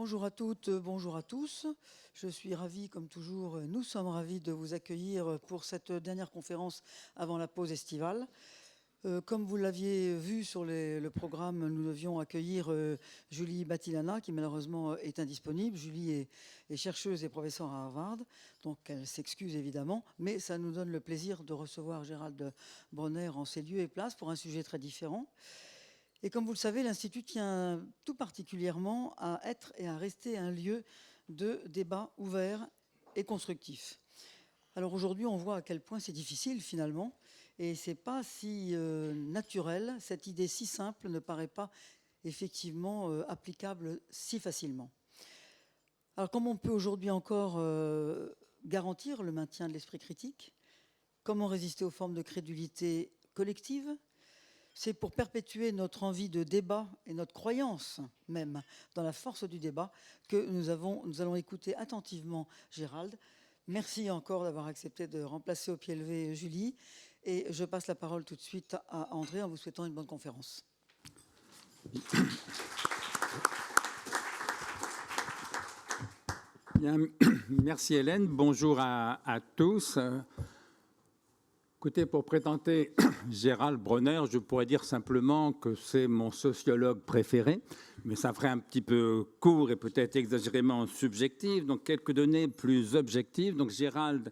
Bonjour à toutes, bonjour à tous. Je suis ravi, comme toujours, nous sommes ravis de vous accueillir pour cette dernière conférence avant la pause estivale. Comme vous l'aviez vu sur le programme, nous devions accueillir Julie Batilana, qui malheureusement est indisponible. Julie est chercheuse et professeure à Harvard, donc elle s'excuse évidemment, mais ça nous donne le plaisir de recevoir Gérald Bronner en ses lieux et places pour un sujet très différent. Et comme vous le savez, l'Institut tient tout particulièrement à être et à rester un lieu de débat ouvert et constructif. Alors aujourd'hui, on voit à quel point c'est difficile finalement, et c'est pas si naturel, cette idée si simple ne paraît pas effectivement applicable si facilement. Alors comment on peut aujourd'hui encore garantir le maintien de l'esprit critique? Comment résister aux formes de crédulité collective? C'est pour perpétuer notre envie de débat et notre croyance même dans la force du débat que nous allons écouter attentivement Gérald. Merci encore d'avoir accepté de remplacer au pied levé Julie. Et je passe la parole tout de suite à André en vous souhaitant une bonne conférence. Bien, merci Hélène, bonjour à tous. Écoutez, pour présenter Gérald Bronner, je pourrais dire simplement que c'est mon sociologue préféré, mais ça ferait un petit peu court et peut-être exagérément subjectif. Donc quelques données plus objectives. Donc Gérald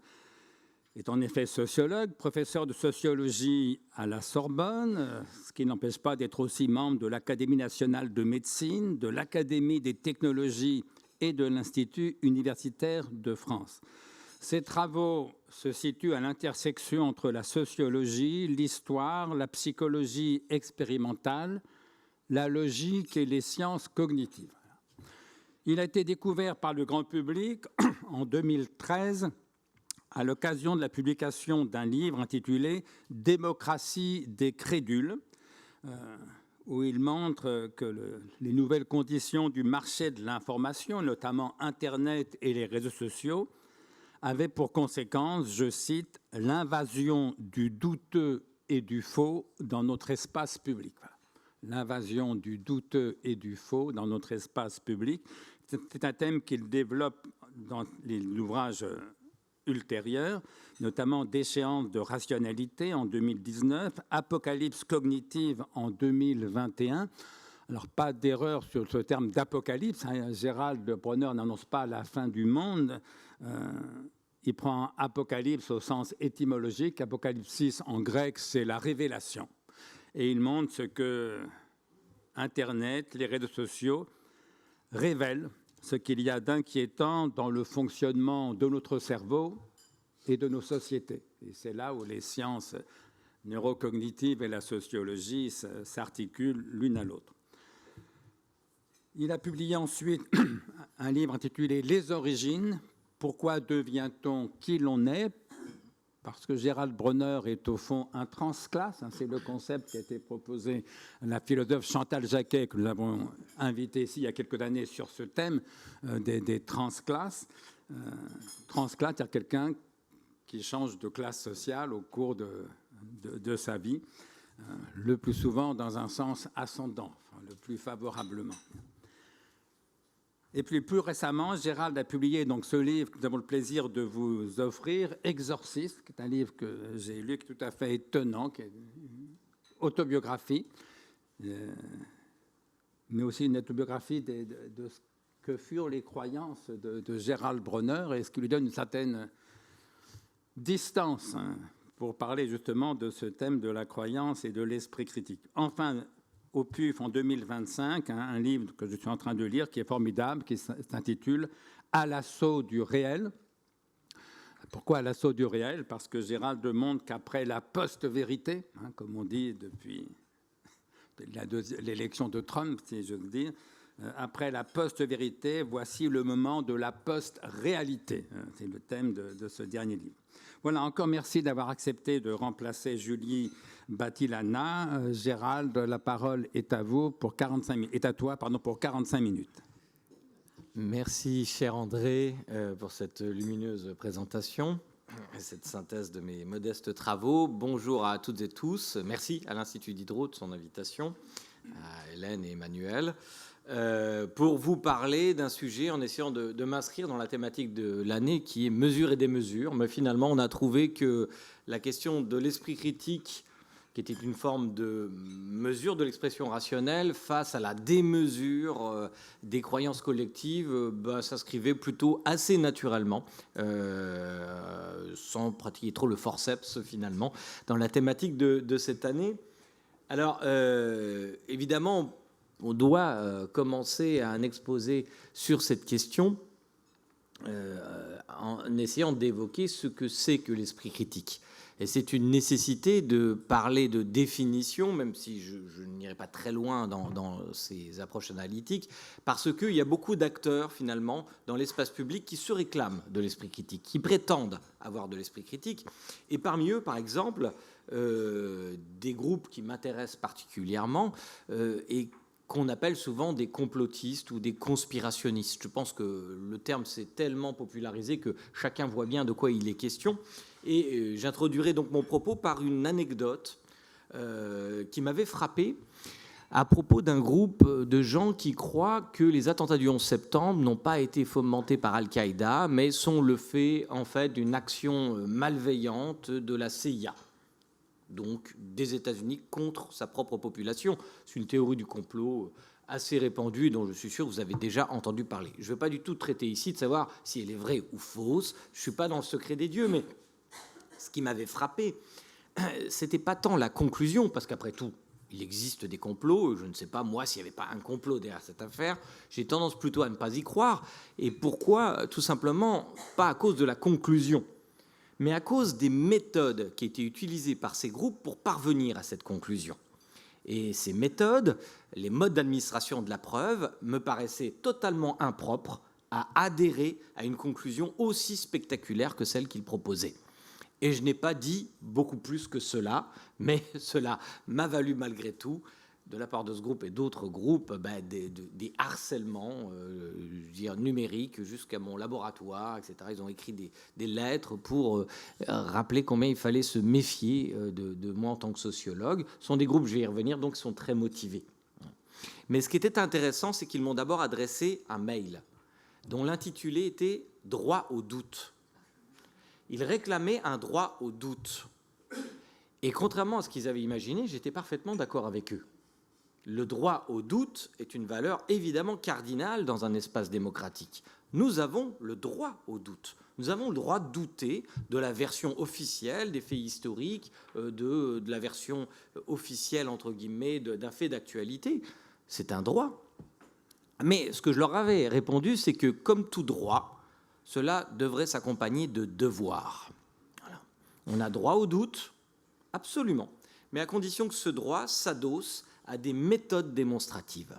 est en effet sociologue, professeur de sociologie à la Sorbonne, ce qui n'empêche pas d'être aussi membre de l'Académie nationale de médecine, de l'Académie des technologies et de l'Institut universitaire de France. Ses travaux se situent à l'intersection entre la sociologie, l'histoire, la psychologie expérimentale, la logique et les sciences cognitives. Il a été découvert par le grand public en 2013 à l'occasion de la publication d'un livre intitulé « Démocratie des crédules », où il montre que les nouvelles conditions du marché de l'information, notamment Internet et les réseaux sociaux, avaient pour conséquence, je cite, « l'invasion du douteux et du faux dans notre espace public ». L'invasion du douteux et du faux dans notre espace public. C'est un thème qu'il développe dans les ouvrages ultérieurs, notamment Déchéance de rationalité en 2019, Apocalypse cognitive en 2021. Alors, pas d'erreur sur ce terme d'apocalypse. Gérald Bronner n'annonce pas la fin du monde. Il prend apocalypse au sens étymologique. Apocalypsis en grec, c'est la révélation. Et il montre ce que Internet, les réseaux sociaux révèlent, ce qu'il y a d'inquiétant dans le fonctionnement de notre cerveau et de nos sociétés. Et c'est là où les sciences neurocognitives et la sociologie s'articulent l'une à l'autre. Il a publié ensuite un livre intitulé « Les origines ». Pourquoi devient-on qui l'on est? Parce que Gérald Bronner est au fond un transclasse. C'est le concept qui a été proposé à la philosophe Chantal Jacquet, que nous avons invité ici il y a quelques années sur ce thème des transclasses. Transclasse, c'est-à-dire quelqu'un qui change de classe sociale au cours de sa vie, le plus souvent dans un sens ascendant, le plus favorablement. Et puis plus récemment, Gérald a publié donc ce livre que nous avons le plaisir de vous offrir, Exorciste, qui est un livre que j'ai lu, qui est tout à fait étonnant, qui est une autobiographie, mais aussi une autobiographie de ce que furent les croyances de Gérald Bronner et ce qui lui donne une certaine distance pour parler justement de ce thème de la croyance et de l'esprit critique. Enfin, au PUF en 2025, un livre que je suis en train de lire qui est formidable, qui s'intitule « À l'assaut du réel ». Pourquoi à l'assaut du réel? Parce que Gérald montre qu'après la post-vérité, comme on dit depuis l'élection de Trump, si j'ose dire, après la post-vérité, voici le moment de la post-réalité. C'est le thème de ce dernier livre. Voilà, encore merci d'avoir accepté de remplacer Julie Batilana. Gérald, la parole est à vous pour 45 minutes. Est à toi, pardon, pour 45 minutes. Merci, cher André, pour cette lumineuse présentation et cette synthèse de mes modestes travaux. Bonjour à toutes et tous. Merci à l'Institut Diderot de son invitation. à Hélène et Emmanuel, pour vous parler d'un sujet en essayant de m'inscrire dans la thématique de l'année qui est mesure et démesure. Mais finalement, on a trouvé que la question de l'esprit critique, qui était une forme de mesure de l'expression rationnelle face à la démesure des croyances collectives, s'inscrivait plutôt assez naturellement, sans pratiquer trop le forceps finalement, dans la thématique de cette année. Alors, évidemment, on doit commencer à un exposé sur cette question en essayant d'évoquer ce que c'est que l'esprit critique. Et c'est une nécessité de parler de définition, même si je n'irai pas très loin dans ces approches analytiques, parce qu'il y a beaucoup d'acteurs, finalement, dans l'espace public qui se réclament de l'esprit critique, qui prétendent avoir de l'esprit critique. Et parmi eux, par exemple, des groupes qui m'intéressent particulièrement et qu'on appelle souvent des complotistes ou des conspirationnistes. Je pense que le terme s'est tellement popularisé que chacun voit bien de quoi il est question. Et j'introduirai donc mon propos par une anecdote qui m'avait frappé à propos d'un groupe de gens qui croient que les attentats du 11 septembre n'ont pas été fomentés par Al-Qaïda, mais sont le fait, en fait, d'une action malveillante de la CIA, donc des États-Unis contre sa propre population. C'est une théorie du complot assez répandue dont je suis sûr que vous avez déjà entendu parler. Je ne vais pas du tout traiter ici de savoir si elle est vraie ou fausse. Je ne suis pas dans le secret des dieux, mais ce qui m'avait frappé, c'était pas tant la conclusion, parce qu'après tout, il existe des complots. Je ne sais pas, moi, s'il n'y avait pas un complot derrière cette affaire. J'ai tendance plutôt à ne pas y croire. Et pourquoi? Tout simplement, pas à cause de la conclusion, mais à cause des méthodes qui étaient utilisées par ces groupes pour parvenir à cette conclusion. Et ces méthodes, les modes d'administration de la preuve, me paraissaient totalement impropres à adhérer à une conclusion aussi spectaculaire que celle qu'ils proposaient. Et je n'ai pas dit beaucoup plus que cela, mais cela m'a valu malgré tout, de la part de ce groupe et d'autres groupes, des harcèlements numériques jusqu'à mon laboratoire, etc. Ils ont écrit des lettres pour rappeler combien il fallait se méfier de moi en tant que sociologue. Ce sont des groupes, je vais y revenir, donc qui sont très motivés. Mais ce qui était intéressant, c'est qu'ils m'ont d'abord adressé un mail dont l'intitulé était « Droit au doute ». Ils réclamaient un droit au doute. Et contrairement à ce qu'ils avaient imaginé, j'étais parfaitement d'accord avec eux. Le droit au doute est une valeur évidemment cardinale dans un espace démocratique. Nous avons le droit au doute. Nous avons le droit de douter de la version officielle des faits historiques, de la version officielle, entre guillemets, d'un fait d'actualité. C'est un droit. Mais ce que je leur avais répondu, c'est que comme tout droit, cela devrait s'accompagner de devoirs. Voilà. On a droit au doute, absolument, mais à condition que ce droit s'adosse à des méthodes démonstratives.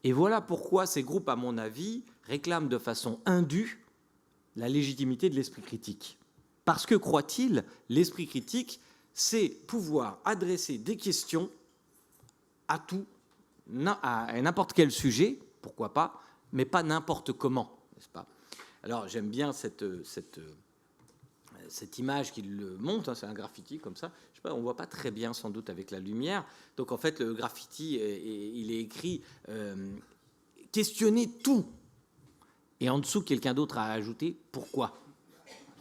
Et voilà pourquoi ces groupes, à mon avis, réclament de façon indue la légitimité de l'esprit critique. Parce que, croient-ils, l'esprit critique, c'est pouvoir adresser des questions à tout, à n'importe quel sujet, pourquoi pas, mais pas n'importe comment, n'est-ce pas ? Alors, j'aime bien cette image qu'il monte, hein, c'est un graffiti comme ça. Je sais pas, on ne voit pas très bien sans doute avec la lumière. Donc, en fait, le graffiti, il est écrit « Questionnez tout ». Et en dessous, quelqu'un d'autre a ajouté « Pourquoi ?»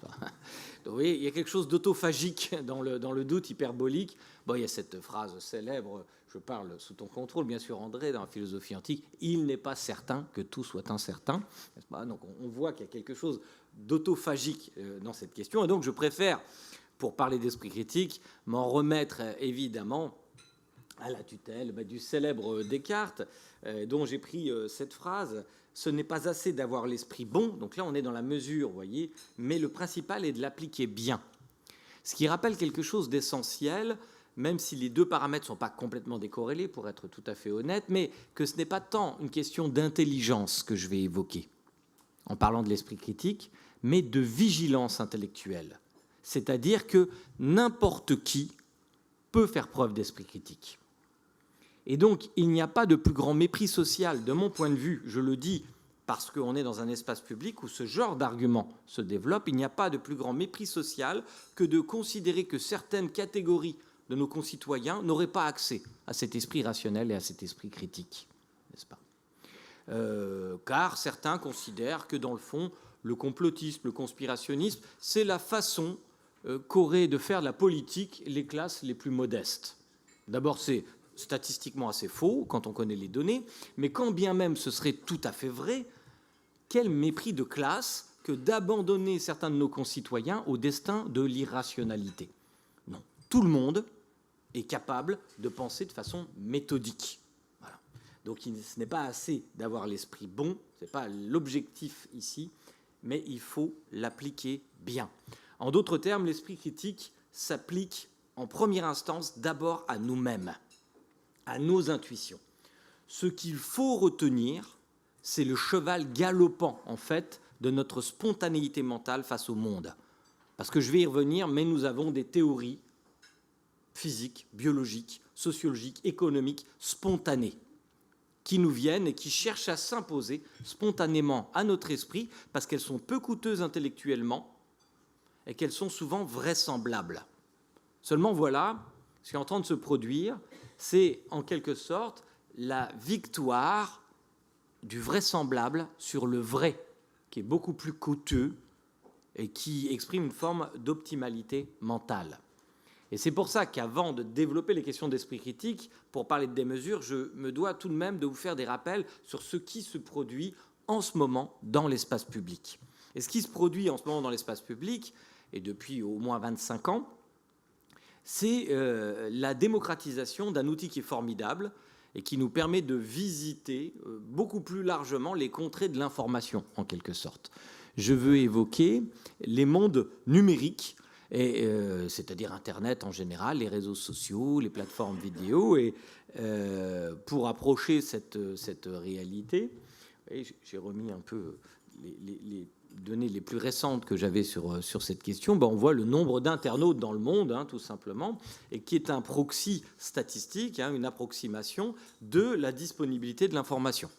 Donc, vous voyez, il y a quelque chose d'autophagique dans le doute hyperbolique. Bon, il y a cette phrase célèbre, je parle sous ton contrôle, bien sûr, André, dans la philosophie antique, « Il n'est pas certain que tout soit incertain ». Donc, on voit qu'il y a quelque chose d'autophagique dans cette question. Et donc, je préfère, pour parler d'esprit critique, m'en remettre évidemment à la tutelle du célèbre Descartes, dont j'ai pris cette phrase. Ce n'est pas assez d'avoir l'esprit bon. Donc là, on est dans la mesure, vous voyez, mais le principal est de l'appliquer bien. Ce qui rappelle quelque chose d'essentiel, même si les deux paramètres ne sont pas complètement décorrélés, pour être tout à fait honnête, mais que ce n'est pas tant une question d'intelligence que je vais évoquer, en parlant de l'esprit critique, mais de vigilance intellectuelle. C'est-à-dire que n'importe qui peut faire preuve d'esprit critique. Et donc, il n'y a pas de plus grand mépris social, de mon point de vue, je le dis parce qu'on est dans un espace public où ce genre d'argument se développe, il n'y a pas de plus grand mépris social que de considérer que certaines catégories de nos concitoyens n'auraient pas accès à cet esprit rationnel et à cet esprit critique, n'est-ce pas ? Car certains considèrent que, dans le fond, le complotisme, le conspirationnisme, c'est la façon qu'auraient de faire de la politique les classes les plus modestes. D'abord, c'est statistiquement assez faux quand on connaît les données, mais quand bien même ce serait tout à fait vrai, quel mépris de classe que d'abandonner certains de nos concitoyens au destin de l'irrationalité. Non, tout le monde est capable de penser de façon méthodique. Voilà. Donc ce n'est pas assez d'avoir l'esprit bon, ce n'est pas l'objectif ici, mais il faut l'appliquer bien. En d'autres termes, l'esprit critique s'applique en première instance d'abord à nous-mêmes, à nos intuitions. Ce qu'il faut retenir, c'est le cheval galopant, en fait, de notre spontanéité mentale face au monde. Parce que je vais y revenir, mais nous avons des théories physiques, biologiques, sociologiques, économiques, spontanées, qui nous viennent et qui cherchent à s'imposer spontanément à notre esprit, parce qu'elles sont peu coûteuses intellectuellement et qu'elles sont souvent vraisemblables. Seulement voilà, ce qui est en train de se produire, c'est en quelque sorte la victoire du vraisemblable sur le vrai, qui est beaucoup plus coûteux et qui exprime une forme d'optimalité mentale. Et c'est pour ça qu'avant de développer les questions d'esprit critique, pour parler de démesure, je me dois tout de même de vous faire des rappels sur ce qui se produit en ce moment dans l'espace public. Et ce qui se produit en ce moment dans l'espace public, et depuis au moins 25 ans, c'est la démocratisation d'un outil qui est formidable et qui nous permet de visiter beaucoup plus largement les contrées de l'information, en quelque sorte. Je veux évoquer les mondes numériques, c'est-à-dire Internet en général, les réseaux sociaux, les plateformes vidéo, et pour approcher cette réalité, j'ai remis un peu les données les plus récentes que j'avais sur cette question, on voit le nombre d'internautes dans le monde, tout simplement, et qui est un proxy statistique, une approximation de la disponibilité de l'information.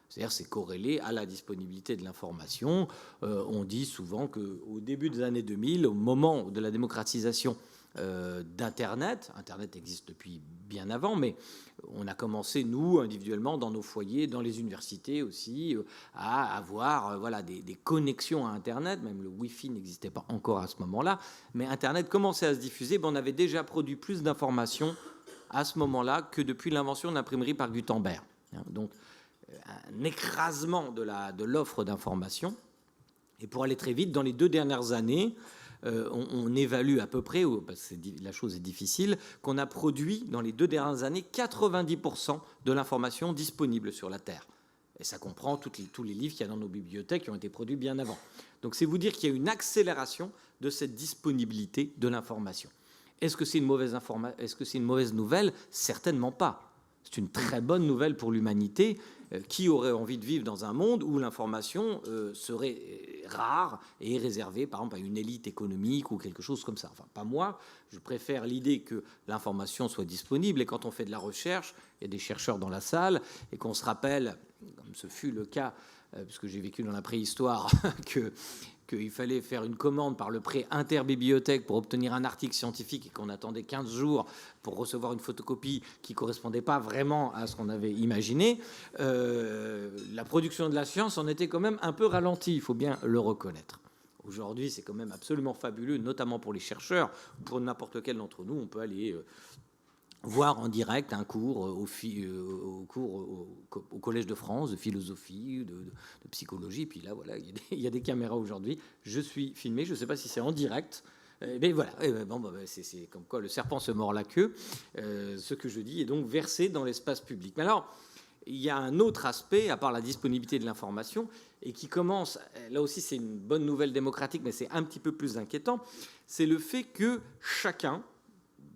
C'est-à-dire c'est corrélé à la disponibilité de l'information. On dit souvent qu'au début des années 2000, au moment de la démocratisation d'Internet, Internet existe depuis bien avant, mais on a commencé, nous, individuellement, dans nos foyers, dans les universités aussi, à avoir des connexions à Internet. Même le Wi-Fi n'existait pas encore à ce moment-là, mais Internet commençait à se diffuser. On avait déjà produit plus d'informations à ce moment-là que depuis l'invention de l'imprimerie par Gutenberg. Donc, un écrasement de l'offre d'informations. Et pour aller très vite, dans les 2 dernières années, on évalue à peu près, parce que la chose est difficile, qu'on a produit dans les 2 dernières années 90% de l'information disponible sur la Terre. Et ça comprend tous les livres qu'il y a dans nos bibliothèques qui ont été produits bien avant. Donc c'est vous dire qu'il y a une accélération de cette disponibilité de l'information. Est-ce que c'est une mauvaise nouvelle ? Certainement pas. C'est une très bonne nouvelle pour l'humanité. Qui aurait envie de vivre dans un monde où l'information serait rare et réservée, par exemple, à une élite économique ou quelque chose comme ça? Enfin, pas moi. Je préfère l'idée que l'information soit disponible. Et quand on fait de la recherche, il y a des chercheurs dans la salle, et qu'on se rappelle, comme ce fut le cas, puisque j'ai vécu dans la préhistoire, qu'il fallait faire une commande par le prêt interbibliothèque pour obtenir un article scientifique et qu'on attendait 15 jours pour recevoir une photocopie qui ne correspondait pas vraiment à ce qu'on avait imaginé, la production de la science en était quand même un peu ralentie, il faut bien le reconnaître. Aujourd'hui, c'est quand même absolument fabuleux, notamment pour les chercheurs, pour n'importe lequel d'entre nous. On peut aller voir en direct un cours au Collège de France, de philosophie, de psychologie. Puis là, voilà, il y a des caméras aujourd'hui. Je suis filmé, je ne sais pas si c'est en direct. Mais voilà, c'est comme quoi le serpent se mord la queue. Ce que je dis est donc versé dans l'espace public. Mais alors, il y a un autre aspect, à part la disponibilité de l'information, et qui commence, là aussi c'est une bonne nouvelle démocratique, mais c'est un petit peu plus inquiétant, c'est le fait que chacun,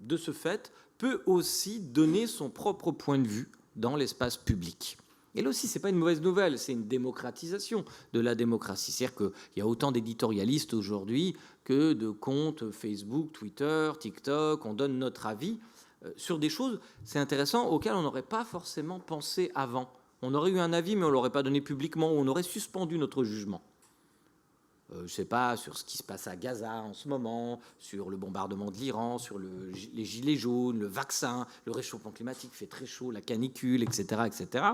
de ce fait, peut aussi donner son propre point de vue dans l'espace public. Et là aussi, ce n'est pas une mauvaise nouvelle, c'est une démocratisation de la démocratie. C'est-à-dire qu'il y a autant d'éditorialistes aujourd'hui que de comptes Facebook, Twitter, TikTok. On donne notre avis sur des choses, c'est intéressant, auxquelles on n'aurait pas forcément pensé avant. On aurait eu un avis, mais on ne l'aurait pas donné publiquement, ou on aurait suspendu notre jugement. je ne sais pas, sur ce qui se passe à Gaza en ce moment, sur le bombardement de l'Iran, sur les gilets jaunes, le vaccin, le réchauffement climatique, il fait très chaud, la canicule, etc., etc.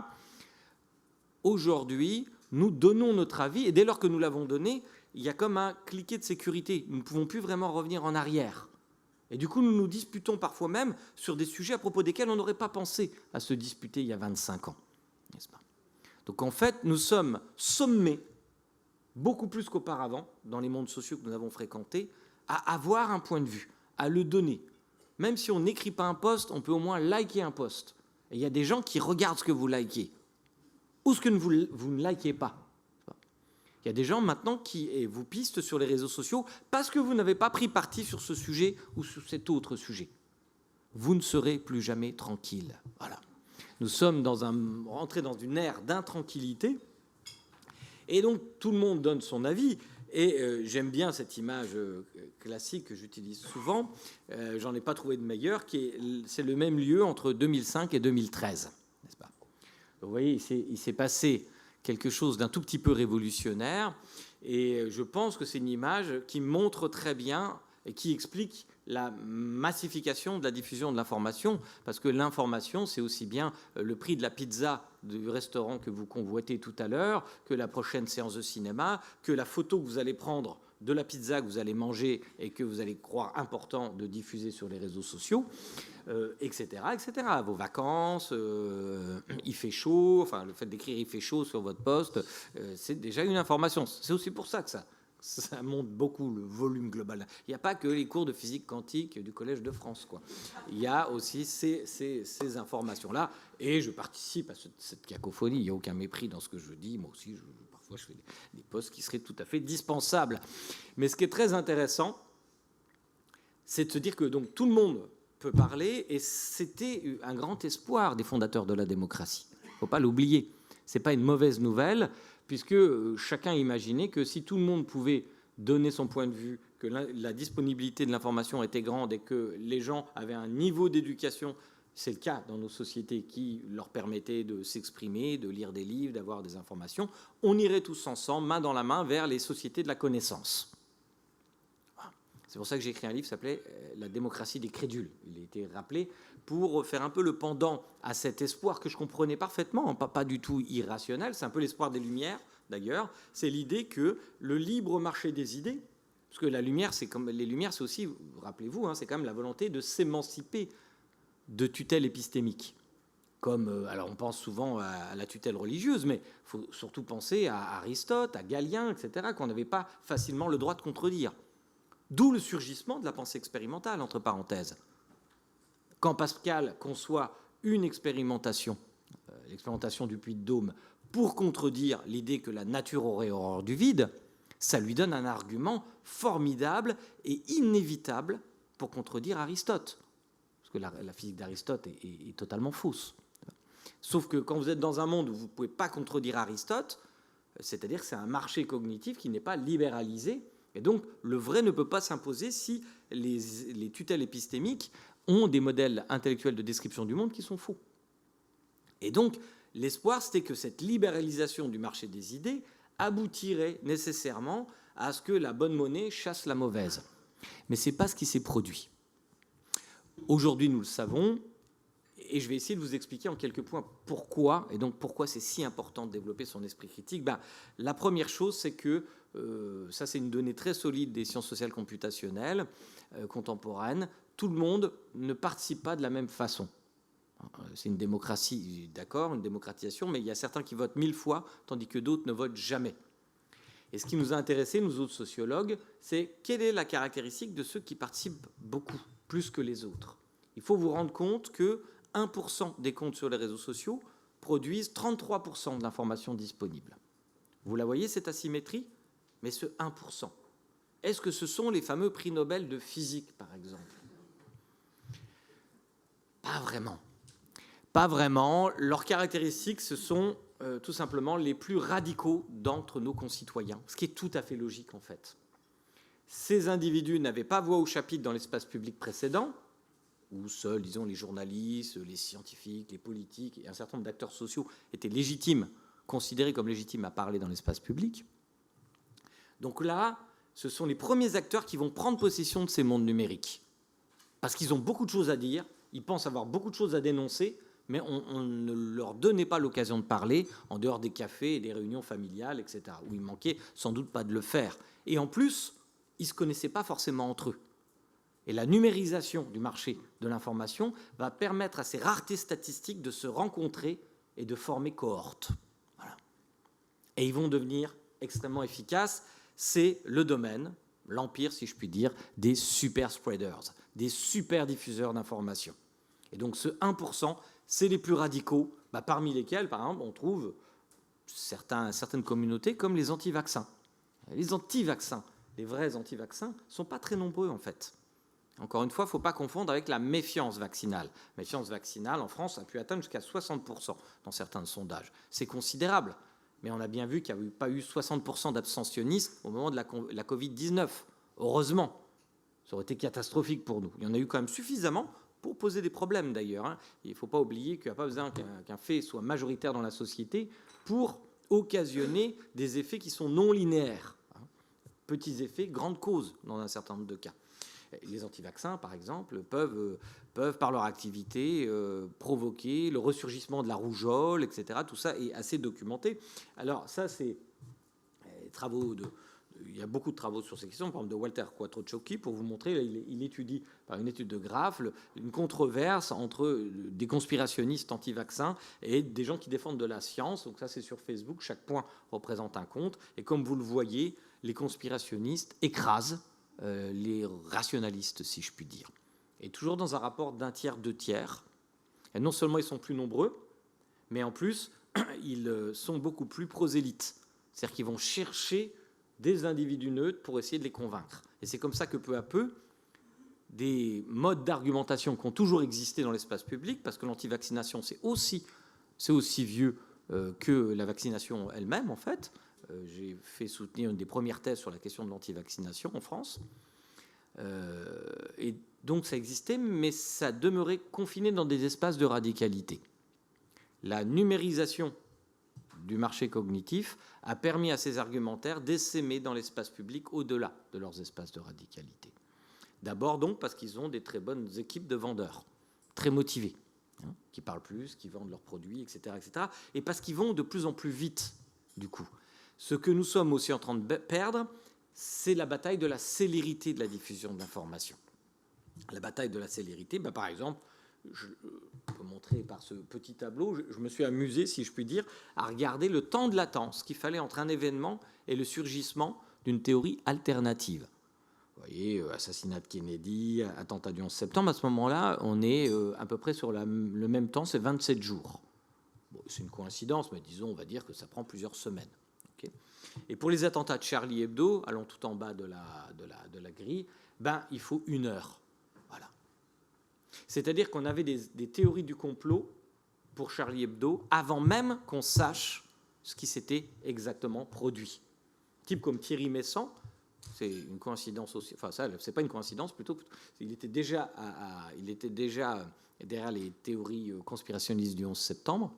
Aujourd'hui, nous donnons notre avis, et dès lors que nous l'avons donné, il y a comme un cliquet de sécurité. Nous ne pouvons plus vraiment revenir en arrière. Et du coup, nous nous disputons parfois même sur des sujets à propos desquels on n'aurait pas pensé à se disputer il y a 25 ans, n'est-ce pas ? Donc en fait, nous sommes sommés, beaucoup plus qu'auparavant, dans les mondes sociaux que nous avons fréquentés, à avoir un point de vue, à le donner. Même si on n'écrit pas un post, on peut au moins liker un post. Et il y a des gens qui regardent ce que vous likez, ou ce que vous ne likez pas. Il y a des gens maintenant qui vous pistent sur les réseaux sociaux parce que vous n'avez pas pris parti sur ce sujet ou sur cet autre sujet. Vous ne serez plus jamais tranquille. Voilà. Nous sommes rentrés dans une ère d'intranquillité et donc tout le monde donne son avis. Et j'aime bien cette image classique que j'utilise souvent, j'en ai pas trouvé de meilleure, c'est le même lieu entre 2005 et 2013, n'est-ce pas ? Vous voyez, il s'est passé quelque chose d'un tout petit peu révolutionnaire, et je pense que c'est une image qui montre très bien et qui explique la massification de la diffusion de l'information, parce que l'information, c'est aussi bien le prix de la pizza du restaurant que vous convoitez tout à l'heure, que la prochaine séance de cinéma, que la photo que vous allez prendre de la pizza que vous allez manger et que vous allez croire important de diffuser sur les réseaux sociaux, etc., etc. Vos vacances, il fait chaud, enfin le fait d'écrire il fait chaud sur votre poste, c'est déjà une information. C'est aussi pour ça que ça monte beaucoup le volume global. Il n'y a pas que les cours de physique quantique du Collège de France, quoi. Il y a aussi ces informations-là, et je participe à cette cacophonie. Il n'y a aucun mépris dans ce que je dis. Moi aussi, parfois, je fais des posts qui seraient tout à fait dispensables. Mais ce qui est très intéressant, c'est de se dire que donc, tout le monde peut parler, et c'était un grand espoir des fondateurs de la démocratie. Il ne faut pas l'oublier. Ce n'est pas une mauvaise nouvelle, puisque chacun imaginait que si tout le monde pouvait donner son point de vue, que la disponibilité de l'information était grande et que les gens avaient un niveau d'éducation, c'est le cas dans nos sociétés, qui leur permettait de s'exprimer, de lire des livres, d'avoir des informations, on irait tous ensemble, main dans la main, vers les sociétés de la connaissance. C'est pour ça que j'ai écrit un livre qui s'appelait « La démocratie des crédules ». Il a été rappelé pour faire un peu le pendant à cet espoir que je comprenais parfaitement, pas du tout irrationnel, c'est un peu l'espoir des Lumières, d'ailleurs, c'est l'idée que le libre marché des idées, parce que la lumière, c'est comme les Lumières, c'est aussi, rappelez-vous, c'est quand même la volonté de s'émanciper de tutelle épistémique. Comme, alors on pense souvent à la tutelle religieuse, mais il faut surtout penser à Aristote, à Galien, etc., qu'on n'avait pas facilement le droit de contredire. D'où le surgissement de la pensée expérimentale, entre parenthèses. Quand Pascal conçoit une expérimentation, l'expérimentation du puits de Dôme, pour contredire l'idée que la nature aurait horreur du vide, ça lui donne un argument formidable et inévitable pour contredire Aristote. Parce que la physique d'Aristote est totalement fausse. Sauf que quand vous êtes dans un monde où vous ne pouvez pas contredire Aristote, c'est-à-dire que c'est un marché cognitif qui n'est pas libéralisé, et donc, le vrai ne peut pas s'imposer si les tutelles épistémiques ont des modèles intellectuels de description du monde qui sont faux. Et donc, l'espoir, c'était que cette libéralisation du marché des idées aboutirait nécessairement à ce que la bonne monnaie chasse la mauvaise. Mais ce n'est pas ce qui s'est produit. Aujourd'hui, nous le savons, et je vais essayer de vous expliquer en quelques points pourquoi, et donc pourquoi c'est si important de développer son esprit critique. La première chose, c'est que ça, c'est une donnée très solide des sciences sociales computationnelles contemporaines. Tout le monde ne participe pas de la même façon. C'est une démocratie, d'accord, une démocratisation, mais il y a certains qui votent 1000 fois, tandis que d'autres ne votent jamais. Et ce qui nous a intéressés, nous autres sociologues, c'est quelle est la caractéristique de ceux qui participent beaucoup, plus que les autres. Il faut vous rendre compte que 1% des comptes sur les réseaux sociaux produisent 33% de l'information disponible. Vous la voyez, cette asymétrie ? Mais ce 1%, est-ce que ce sont les fameux prix Nobel de physique, par exemple ? Pas vraiment. Pas vraiment. Leurs caractéristiques, ce sont tout simplement les plus radicaux d'entre nos concitoyens, ce qui est tout à fait logique, en fait. Ces individus n'avaient pas voix au chapitre dans l'espace public précédent, où seuls, disons, les journalistes, les scientifiques, les politiques et un certain nombre d'acteurs sociaux étaient légitimes, considérés comme légitimes à parler dans l'espace public. Donc là, ce sont les premiers acteurs qui vont prendre possession de ces mondes numériques. Parce qu'ils ont beaucoup de choses à dire, ils pensent avoir beaucoup de choses à dénoncer, mais on ne leur donnait pas l'occasion de parler en dehors des cafés et des réunions familiales, etc., où il manquait sans doute pas de le faire. Et en plus, ils ne se connaissaient pas forcément entre eux. Et la numérisation du marché de l'information va permettre à ces raretés statistiques de se rencontrer et de former cohortes. Voilà. Et ils vont devenir extrêmement efficaces. C'est le domaine, l'empire, si je puis dire, des super spreaders, des super diffuseurs d'informations. Et donc ce 1%, c'est les plus radicaux, parmi lesquels, par exemple, on trouve certaines communautés comme les anti-vaccins. Les anti-vaccins, les vrais anti-vaccins, ne sont pas très nombreux en fait. Encore une fois, il ne faut pas confondre avec la méfiance vaccinale. La méfiance vaccinale, en France, a pu atteindre jusqu'à 60% dans certains sondages. C'est considérable, mais on a bien vu qu'il n'y avait pas eu 60% d'abstentionnistes au moment de la Covid-19. Heureusement, ça aurait été catastrophique pour nous. Il y en a eu quand même suffisamment pour poser des problèmes d'ailleurs. Il ne faut pas oublier qu'il n'y a pas besoin qu'un fait soit majoritaire dans la société pour occasionner des effets qui sont non linéaires. Petits effets, grandes causes dans un certain nombre de cas. Les anti-vaccins, par exemple, peuvent par leur activité, provoquer le ressurgissement de la rougeole, etc. Tout ça est assez documenté. Alors ça, c'est travaux de... Il y a beaucoup de travaux sur ces questions, par exemple de Walter Quattrocchiocchi, pour vous montrer, il étudie par une étude de graphe une controverse entre des conspirationnistes anti-vaccins et des gens qui défendent de la science. Donc ça, c'est sur Facebook, chaque point représente un compte. Et comme vous le voyez, les conspirationnistes écrasent les rationalistes, si je puis dire. Et toujours dans un rapport d'un tiers, 2 tiers. Et non seulement ils sont plus nombreux, mais en plus, ils sont beaucoup plus prosélytes. C'est-à-dire qu'ils vont chercher des individus neutres pour essayer de les convaincre. Et c'est comme ça que peu à peu, des modes d'argumentation qui ont toujours existé dans l'espace public, parce que l'antivaccination, c'est aussi vieux que la vaccination elle-même, en fait. J'ai fait soutenir une des premières thèses sur la question de l'antivaccination en France. Et donc ça existait, mais ça demeurait confiné dans des espaces de radicalité. La numérisation du marché cognitif a permis à ces argumentaires d'essaimer dans l'espace public au-delà de leurs espaces de radicalité. D'abord donc parce qu'ils ont des très bonnes équipes de vendeurs, très motivés, qui parlent plus, qui vendent leurs produits, etc., etc. Et parce qu'ils vont de plus en plus vite, du coup. Ce que nous sommes aussi en train de perdre, c'est la bataille de la célérité de la diffusion de l'information. La bataille de la célérité, par exemple, je peux montrer par ce petit tableau, je me suis amusé, si je puis dire, à regarder le temps de latence qu'il fallait entre un événement et le surgissement d'une théorie alternative. Vous voyez, assassinat de Kennedy, attentat du 11 septembre, à ce moment-là, on est à peu près sur le même temps, c'est 27 jours. Bon, c'est une coïncidence, mais disons, on va dire que ça prend plusieurs semaines. Okay. Et pour les attentats de Charlie Hebdo, allons tout en bas de la grille, il faut 1 heure. Voilà. C'est-à-dire qu'on avait des théories du complot pour Charlie Hebdo avant même qu'on sache ce qui s'était exactement produit. Type comme Thierry Messant, c'est une coïncidence aussi. Enfin, ça, c'est pas une coïncidence, plutôt. Il était déjà derrière les théories conspirationnistes du 11 septembre.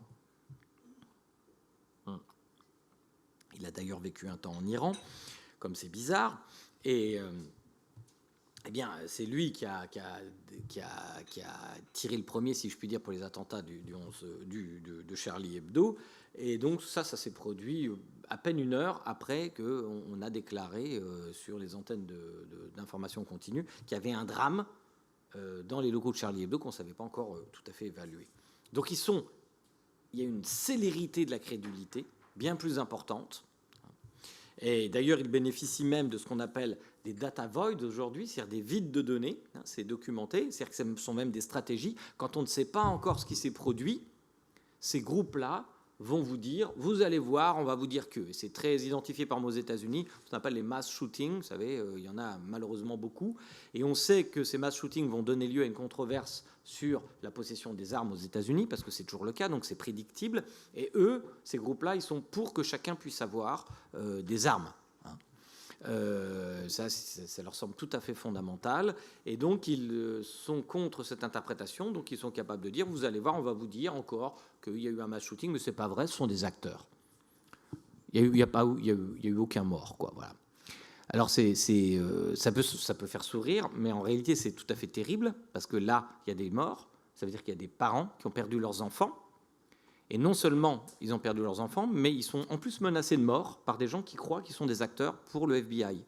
Il a d'ailleurs vécu un temps en Iran, comme c'est bizarre. Et c'est lui qui a tiré le premier, si je puis dire, pour les attentats de Charlie Hebdo. Et donc ça s'est produit à peine 1 heure après qu'on a déclaré sur les antennes d'information continue qu'il y avait un drame dans les locaux de Charlie Hebdo qu'on ne savait pas encore tout à fait évaluer. Donc il y a une célérité de la crédulité bien plus importante. Et d'ailleurs, il bénéficie même de ce qu'on appelle des data voids aujourd'hui, c'est-à-dire des vides de données. C'est documenté, c'est-à-dire que ce sont même des stratégies. Quand on ne sait pas encore ce qui s'est produit, ces groupes-là vont vous dire, vous allez voir, on va vous dire que. Et c'est très identifié par moi aux États-Unis, ce qu'on appelle les mass shootings. Vous savez, il y en a malheureusement beaucoup. Et on sait que ces mass shootings vont donner lieu à une controverse sur la possession des armes aux États-Unis, parce que c'est toujours le cas, donc c'est prédictible. Et eux, ces groupes-là, ils sont pour que chacun puisse avoir des armes. Ça leur semble tout à fait fondamental. Et donc, ils sont contre cette interprétation. Donc, ils sont capables de dire, vous allez voir, on va vous dire encore qu'il y a eu un mass shooting, mais ce n'est pas vrai, ce sont des acteurs. Il n'y a eu aucun mort, quoi, voilà. Alors, ça peut faire sourire, mais en réalité, c'est tout à fait terrible, parce que là, il y a des morts, ça veut dire qu'il y a des parents qui ont perdu leurs enfants, et non seulement ils ont perdu leurs enfants, mais ils sont en plus menacés de mort par des gens qui croient qu'ils sont des acteurs pour le FBI.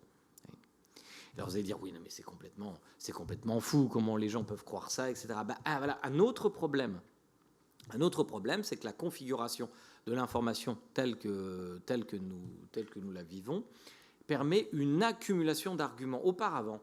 Alors vous allez dire, oui, non, mais c'est complètement fou, comment les gens peuvent croire ça, etc. Voilà, un autre problème, c'est que la configuration de l'information telle que nous la vivons permet une accumulation d'arguments. Auparavant,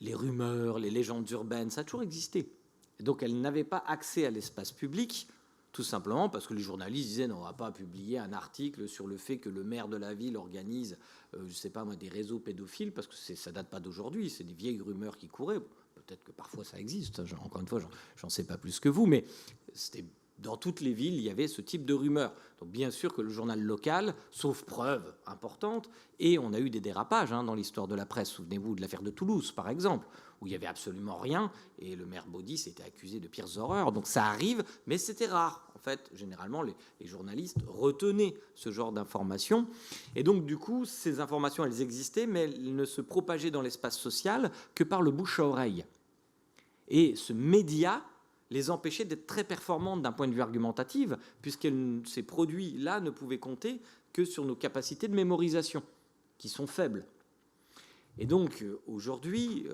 les rumeurs, les légendes urbaines, ça a toujours existé. Et donc elles n'avaient pas accès à l'espace public, tout simplement parce que les journalistes disaient non, on ne va pas publier un article sur le fait que le maire de la ville organise, je ne sais pas moi, des réseaux pédophiles, parce que ça ne date pas d'aujourd'hui, c'est des vieilles rumeurs qui couraient. Peut-être que parfois ça existe, encore une fois, j'en sais pas plus que vous, mais c'était... Dans toutes les villes, il y avait ce type de rumeurs. Donc bien sûr que le journal local, sauf preuve importante, et on a eu des dérapages dans l'histoire de la presse. Souvenez-vous de l'affaire de Toulouse, par exemple, où il n'y avait absolument rien, et le maire Baudis était accusé de pires horreurs. Donc ça arrive, mais c'était rare. En fait, généralement, les journalistes retenaient ce genre d'informations. Et donc, du coup, ces informations, elles existaient, mais elles ne se propageaient dans l'espace social que par le bouche à oreille. Et ce média les empêchait d'être très performantes d'un point de vue argumentatif, puisque ces produits-là ne pouvaient compter que sur nos capacités de mémorisation, qui sont faibles. Et donc, aujourd'hui,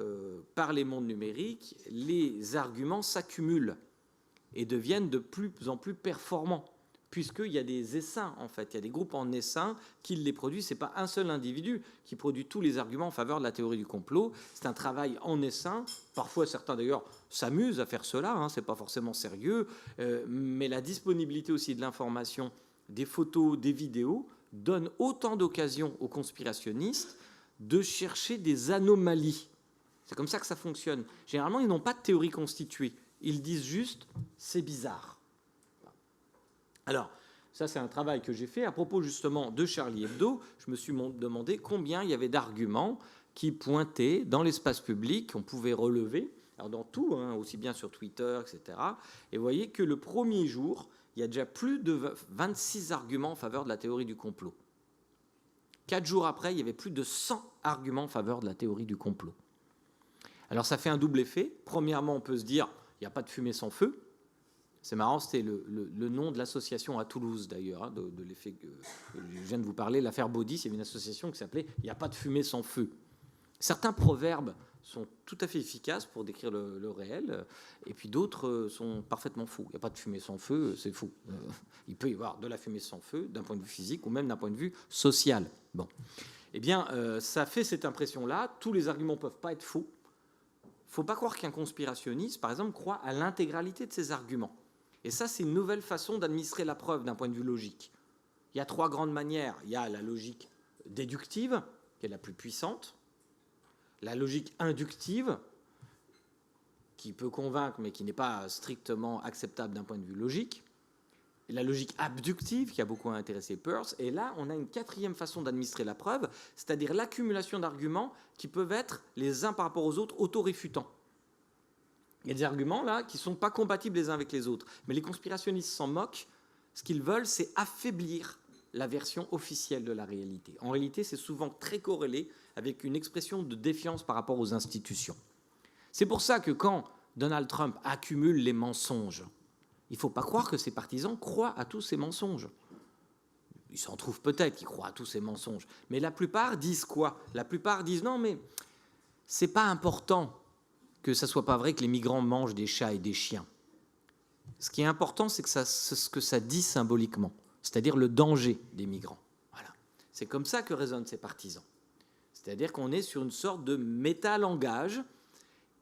par les mondes numériques, les arguments s'accumulent et deviennent de plus en plus performants, puisqu'il y a des essaims, en fait. Il y a des groupes en essaim qui les produisent. Ce n'est pas un seul individu qui produit tous les arguments en faveur de la théorie du complot. C'est un travail en essaim. Parfois, certains, d'ailleurs, s'amusent à faire cela. Ce n'est pas forcément sérieux. Mais la disponibilité aussi de l'information, des photos, des vidéos, donne autant d'occasions aux conspirationnistes de chercher des anomalies. C'est comme ça que ça fonctionne. Généralement, ils n'ont pas de théorie constituée. Ils disent juste « c'est bizarre ». Alors, ça, c'est un travail que j'ai fait. À propos, justement, de Charlie Hebdo, je me suis demandé combien il y avait d'arguments qui pointaient dans l'espace public, qu'on pouvait relever, alors dans tout, aussi bien sur Twitter, etc. Et vous voyez que le premier jour, il y a déjà plus de 26 arguments en faveur de la théorie du complot. 4 jours après, il y avait plus de 100 arguments en faveur de la théorie du complot. Alors, ça fait un double effet. Premièrement, on peut se dire, il n'y a pas de fumée sans feu. C'est marrant, c'était le nom de l'association à Toulouse, d'ailleurs, de l'effet que je viens de vous parler, l'affaire Baudis. Il y avait une association qui s'appelait « Il n'y a pas de fumée sans feu ». Certains proverbes sont tout à fait efficaces pour décrire le réel, et puis d'autres sont parfaitement faux. Il n'y a pas de fumée sans feu, c'est faux. Il peut y avoir de la fumée sans feu, d'un point de vue physique, ou même d'un point de vue social. Bon. Eh bien, ça fait cette impression-là. Tous les arguments ne peuvent pas être faux. Il ne faut pas croire qu'un conspirationniste, par exemple, croit à l'intégralité de ses arguments. Et ça, c'est une nouvelle façon d'administrer la preuve d'un point de vue logique. Il y a 3 grandes manières. Il y a la logique déductive, qui est la plus puissante, la logique inductive, qui peut convaincre, mais qui n'est pas strictement acceptable d'un point de vue logique, et la logique abductive, qui a beaucoup intéressé Peirce. Et là, on a une 4e façon d'administrer la preuve, c'est-à-dire l'accumulation d'arguments qui peuvent être, les uns par rapport aux autres, autoréfutants. Il y a des arguments là qui ne sont pas compatibles les uns avec les autres. Mais les conspirationnistes s'en moquent. Ce qu'ils veulent, c'est affaiblir la version officielle de la réalité. En réalité, c'est souvent très corrélé avec une expression de défiance par rapport aux institutions. C'est pour ça que quand Donald Trump accumule les mensonges, il ne faut pas croire que ses partisans croient à tous ces mensonges. Ils s'en trouvent peut-être qui croient à tous ces mensonges. Mais la plupart disent quoi? La plupart disent non, mais ce n'est pas important que ça ne soit pas vrai que les migrants mangent des chats et des chiens. Ce qui est important, c'est ce que ça dit symboliquement, c'est-à-dire le danger des migrants. Voilà. C'est comme ça que raisonnent ces partisans. C'est-à-dire qu'on est sur une sorte de métalangage,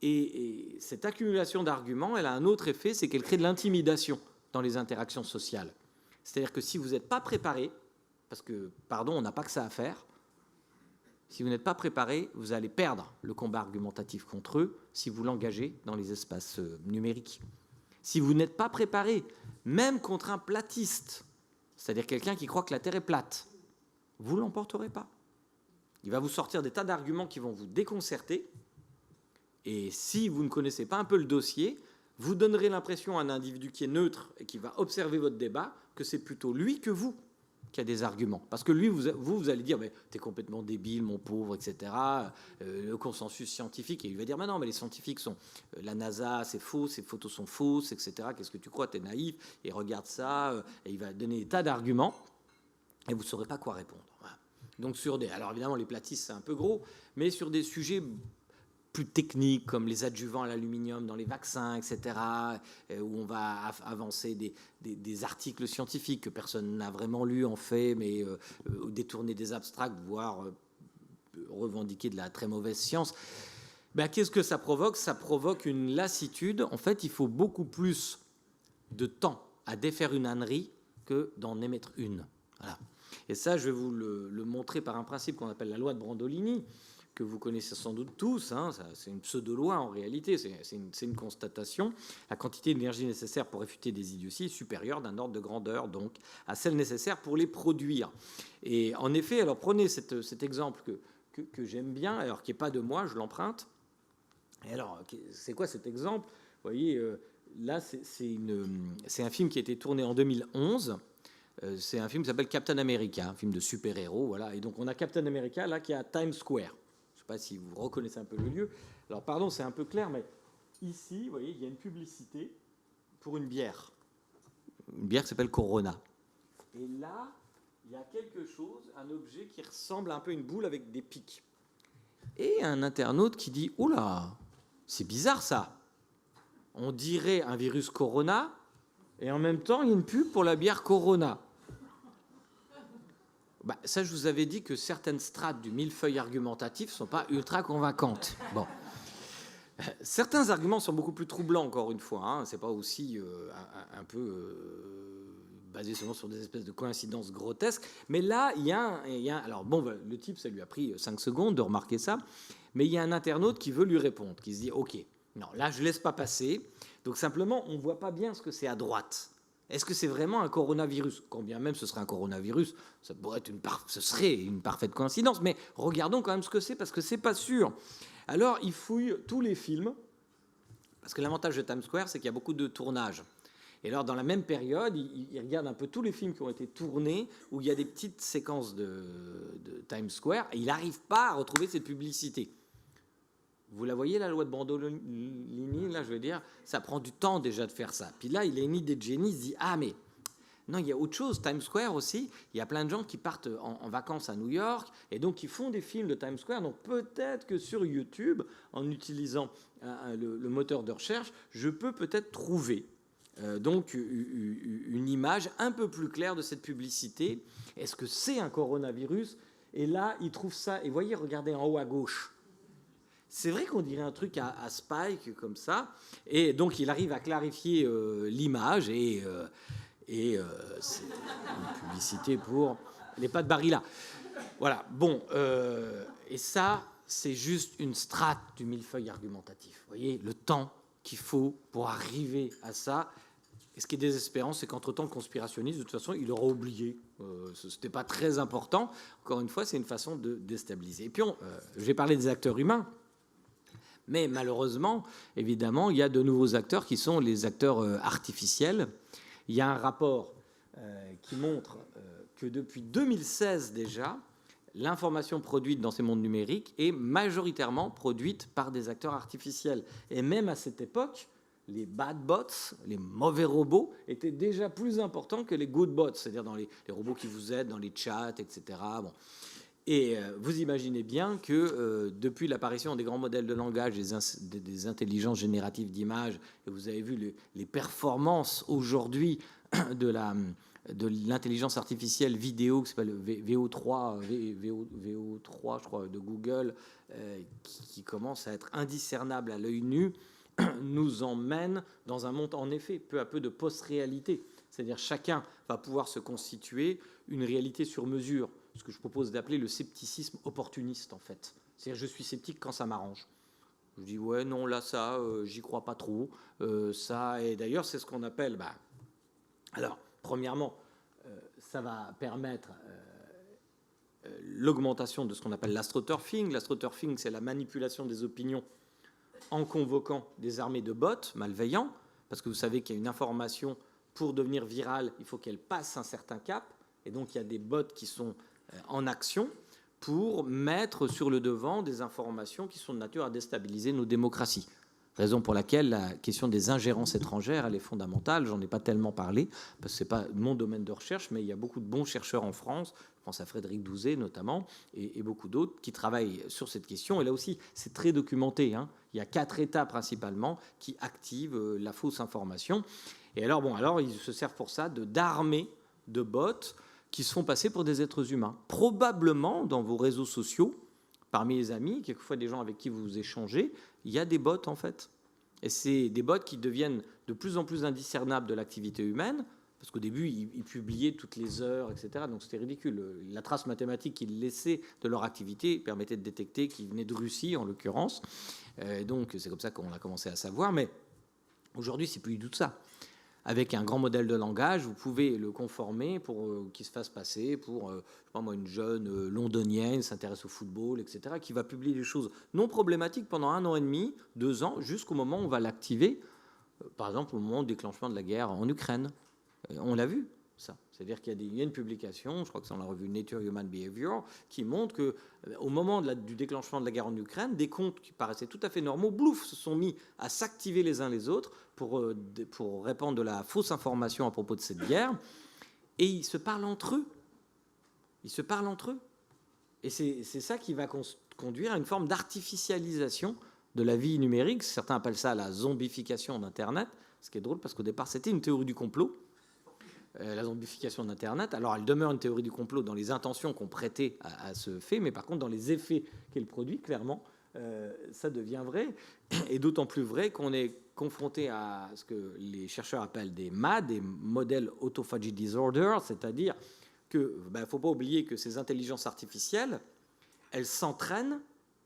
et cette accumulation d'arguments, elle a un autre effet, c'est qu'elle crée de l'intimidation dans les interactions sociales. C'est-à-dire que si vous n'êtes pas préparé, parce que, pardon, on n'a pas que ça à faire, si vous n'êtes pas préparé, vous allez perdre le combat argumentatif contre eux si vous l'engagez dans les espaces numériques. Si vous n'êtes pas préparé, même contre un platiste, c'est-à-dire quelqu'un qui croit que la Terre est plate, vous ne l'emporterez pas. Il va vous sortir des tas d'arguments qui vont vous déconcerter. Et si vous ne connaissez pas un peu le dossier, vous donnerez l'impression à un individu qui est neutre et qui va observer votre débat que c'est plutôt lui que vous. qui a des arguments. Parce que lui, vous allez dire, mais t'es complètement débile, mon pauvre, etc. Le consensus scientifique, et il va dire, mais non, mais les scientifiques sont, la NASA, c'est faux, ces photos sont fausses, etc. Qu'est-ce que tu crois, t'es naïf, et regarde ça, et il va donner des tas d'arguments, et vous ne saurez pas quoi répondre. Voilà. Donc alors évidemment, les platistes, c'est un peu gros, mais sur des sujets plus techniques comme les adjuvants à l'aluminium dans les vaccins, etc., où on va avancer des articles scientifiques que personne n'a vraiment lus en fait, mais détourner des abstracts, voire revendiquer de la très mauvaise science. Ben, qu'est-ce que ça provoque ? Ça provoque une lassitude. En fait, il faut beaucoup plus de temps à défaire une ânerie que d'en émettre une. Voilà. Et ça, je vais vous le montrer par un principe qu'on appelle la loi de Brandolini, que vous connaissez sans doute tous, hein, c'est une pseudo-loi en réalité, c'est une constatation. La quantité d'énergie nécessaire pour réfuter des idioties est supérieure d'un ordre de grandeur donc à celle nécessaire pour les produire. Et en effet, alors prenez cet exemple que j'aime bien, alors qui n'est pas de moi, je l'emprunte. Et alors, c'est quoi cet exemple ? Vous voyez, là, c'est un film qui a été tourné en 2011. C'est un film qui s'appelle Captain America, un film de super-héros. Voilà. Et donc, on a Captain America, là, qui est à Times Square. Je ne sais pas si vous reconnaissez un peu le lieu. Alors, pardon, c'est un peu clair, mais ici, vous voyez, il y a une publicité pour une bière. Une bière qui s'appelle Corona. Et là, il y a quelque chose, un objet qui ressemble un peu à une boule avec des pics. Et un internaute qui dit « Oula, c'est bizarre ça. On dirait un virus Corona, et en même temps, il y a une pub pour la bière Corona. » Bah, ça, je vous avais dit que certaines strates du millefeuille argumentatif ne sont pas ultra convaincantes. Bon. Certains arguments sont beaucoup plus troublants, encore une fois. Hein. Ce n'est pas aussi un peu basé seulement sur des espèces de coïncidences grotesques. Mais là, il y a alors, bon, le type, ça lui a pris 5 secondes de remarquer ça. Mais il y a un internaute qui veut lui répondre, qui se dit « Ok, non, là, je ne laisse pas passer. » Donc, simplement, on ne voit pas bien ce que c'est à droite. Est-ce que c'est vraiment un coronavirus ? Quand bien même ce serait un coronavirus, ça pourrait être ce serait une parfaite coïncidence. Mais regardons quand même ce que c'est, parce que c'est pas sûr. Alors, il fouille tous les films, parce que l'avantage de Times Square, c'est qu'il y a beaucoup de tournages. Et alors, dans la même période, il regarde un peu tous les films qui ont été tournés, où il y a des petites séquences de Times Square, et il n'arrive pas à retrouver cette publicité. Vous la voyez, la loi de Brandolini, là, je veux dire, ça prend du temps déjà de faire ça. Puis là, il a une idée de génie, il se dit « Ah, mais non, il y a autre chose. Times Square aussi, il y a plein de gens qui partent en vacances à New York, et donc qui font des films de Times Square. Donc peut-être que sur YouTube, en utilisant le moteur de recherche, je peux peut-être trouver donc une image un peu plus claire de cette publicité. Est-ce que c'est un coronavirus ? Et là, il trouve ça, et voyez, regardez en haut à gauche. C'est vrai qu'on dirait un truc à Spike comme ça, et donc il arrive à clarifier l'image, et c'est une publicité pour les pâtes Barilla. Voilà, bon, et ça, c'est juste une strate du millefeuille argumentatif. Vous voyez, le temps qu'il faut pour arriver à ça. Et ce qui est désespérant, c'est qu'entre-temps, le conspirationniste, de toute façon, il aura oublié. Ce n'était pas très important. Encore une fois, c'est une façon de déstabiliser. Et puis, j'ai parlé des acteurs humains. Mais malheureusement, évidemment, il y a de nouveaux acteurs qui sont les acteurs artificiels. Il y a un rapport qui montre que depuis 2016 déjà, l'information produite dans ces mondes numériques est majoritairement produite par des acteurs artificiels. Et même à cette époque, les bad bots, les mauvais robots, étaient déjà plus importants que les good bots, c'est-à-dire dans les robots qui vous aident dans les chats, etc. Bon. Et vous imaginez bien que depuis l'apparition des grands modèles de langage, des intelligences génératives d'images, et vous avez vu les performances aujourd'hui de l'intelligence artificielle vidéo qui s'appelle VO3, je crois, de Google, qui commence à être indiscernable à l'œil nu, nous emmène dans un monde, en effet, peu à peu de post-réalité. C'est-à-dire chacun va pouvoir se constituer une réalité sur mesure, ce que je propose d'appeler le scepticisme opportuniste, en fait. C'est-à-dire je suis sceptique quand ça m'arrange. Je dis, ouais, non, là, ça, j'y crois pas trop. Ça, et d'ailleurs, c'est ce qu'on appelle... alors, premièrement, ça va permettre l'augmentation de ce qu'on appelle l'astroturfing. L'astroturfing, c'est la manipulation des opinions en convoquant des armées de bots malveillants, parce que vous savez qu'il y a une information, pour devenir virale, il faut qu'elle passe un certain cap. Et donc, il y a des bots qui sont en action pour mettre sur le devant des informations qui sont de nature à déstabiliser nos démocraties. Raison pour laquelle la question des ingérences étrangères, elle est fondamentale. J'en ai pas tellement parlé, parce que ce n'est pas mon domaine de recherche, mais il y a beaucoup de bons chercheurs en France, je pense à Frédéric Douzet notamment, et beaucoup d'autres qui travaillent sur cette question. Et là aussi, c'est très documenté, hein. Il y a 4 États principalement qui activent la fausse information. Et alors ils se servent pour ça d'armées de bots qui se font passer pour des êtres humains. Probablement, dans vos réseaux sociaux, parmi les amis, quelquefois des gens avec qui vous échangez, il y a des bots en fait. Et c'est des bots qui deviennent de plus en plus indiscernables de l'activité humaine, parce qu'au début, ils publiaient toutes les heures, etc. Donc c'était ridicule. La trace mathématique qu'ils laissaient de leur activité permettait de détecter qu'ils venaient de Russie, en l'occurrence. Donc c'est comme ça qu'on a commencé à savoir. Mais aujourd'hui, c'est plus du tout ça. Avec un grand modèle de langage, vous pouvez le conformer pour qu'il se fasse passer pour, je sais pas moi, une jeune londonienne, s'intéresse au football, etc., qui va publier des choses non problématiques pendant 1 an et demi, 2 ans, jusqu'au moment où on va l'activer, par exemple au moment du déclenchement de la guerre en Ukraine. On l'a vu, ça. C'est-à-dire qu'il y a une publication, je crois que c'est dans la revue Nature Human Behavior, qui montre qu'au moment du déclenchement de la guerre en Ukraine, des comptes qui paraissaient tout à fait normaux, blouf, se sont mis à s'activer les uns les autres pour répandre de la fausse information à propos de cette guerre. Et ils se parlent entre eux. Ils se parlent entre eux. Et c'est ça qui va conduire à une forme d'artificialisation de la vie numérique. Certains appellent ça la zombification d'Internet, ce qui est drôle parce qu'au départ, c'était une théorie du complot. La zombification d'Internet. Alors, elle demeure une théorie du complot dans les intentions qu'on prêtait à ce fait, mais par contre, dans les effets qu'elle produit, clairement, ça devient vrai. Et d'autant plus vrai qu'on est confronté à ce que les chercheurs appellent des MAD, des Model Autophagy Disorder, c'est-à-dire qu'il ne faut pas oublier que ces intelligences artificielles, elles s'entraînent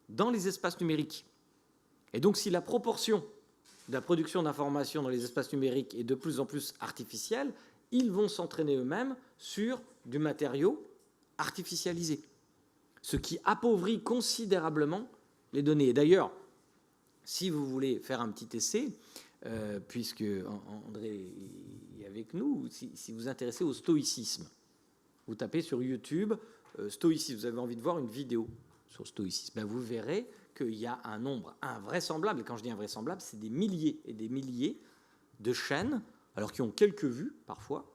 dans les espaces numériques. Et donc, si la proportion de la production d'informations dans les espaces numériques est de plus en plus artificielle, ils vont s'entraîner eux-mêmes sur du matériau artificialisé, ce qui appauvrit considérablement les données. Et d'ailleurs, si vous voulez faire un petit essai, puisque André est avec nous, si vous vous intéressez au stoïcisme, vous tapez sur YouTube stoïcisme, vous avez envie de voir une vidéo sur stoïcisme, ben vous verrez qu'il y a un nombre invraisemblable, et quand je dis invraisemblable, c'est des milliers et des milliers de chaînes, alors qui ont quelques vues parfois,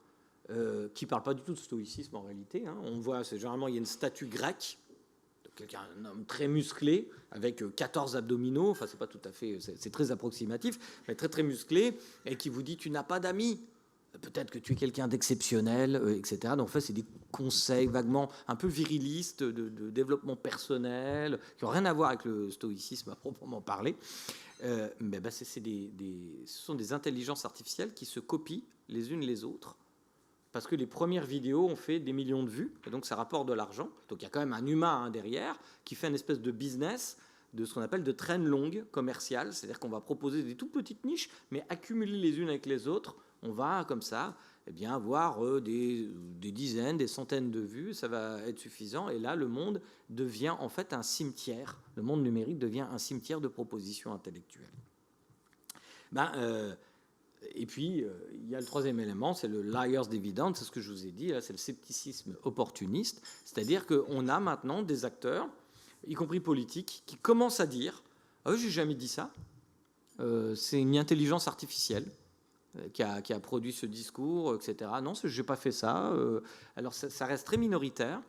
qui ne parlent pas du tout de stoïcisme en réalité. Hein. On voit, généralement, il y a une statue grecque, un homme très musclé, avec 14 abdominaux, enfin c'est pas tout à fait, c'est très approximatif, mais très très musclé, et qui vous dit tu n'as pas d'amis, peut-être que tu es quelqu'un d'exceptionnel, etc. Donc en fait c'est des conseils vaguement un peu virilistes de développement personnel, qui n'ont rien à voir avec le stoïcisme à proprement parler. Mais ce sont des intelligences artificielles qui se copient les unes les autres, parce que les premières vidéos ont fait des millions de vues, et donc ça rapporte de l'argent. Donc il y a quand même un humain derrière qui fait une espèce de business de ce qu'on appelle de traîne longue commerciale, c'est-à-dire qu'on va proposer des toutes petites niches, mais accumulées les unes avec les autres, on va comme ça avoir des dizaines, des centaines de vues, ça va être suffisant, et là le monde devient en fait un cimetière, le monde numérique devient un cimetière de propositions intellectuelles. Et puis, il y a le troisième élément, c'est le liar's dividend, c'est ce que je vous ai dit, là, c'est le scepticisme opportuniste, c'est-à-dire qu'on a maintenant des acteurs, y compris politiques, qui commencent à dire « Ah oui, j'ai jamais dit ça, c'est une intelligence artificielle qui a produit ce discours, etc. Non, je n'ai pas fait ça. » Alors, ça reste très minoritaire.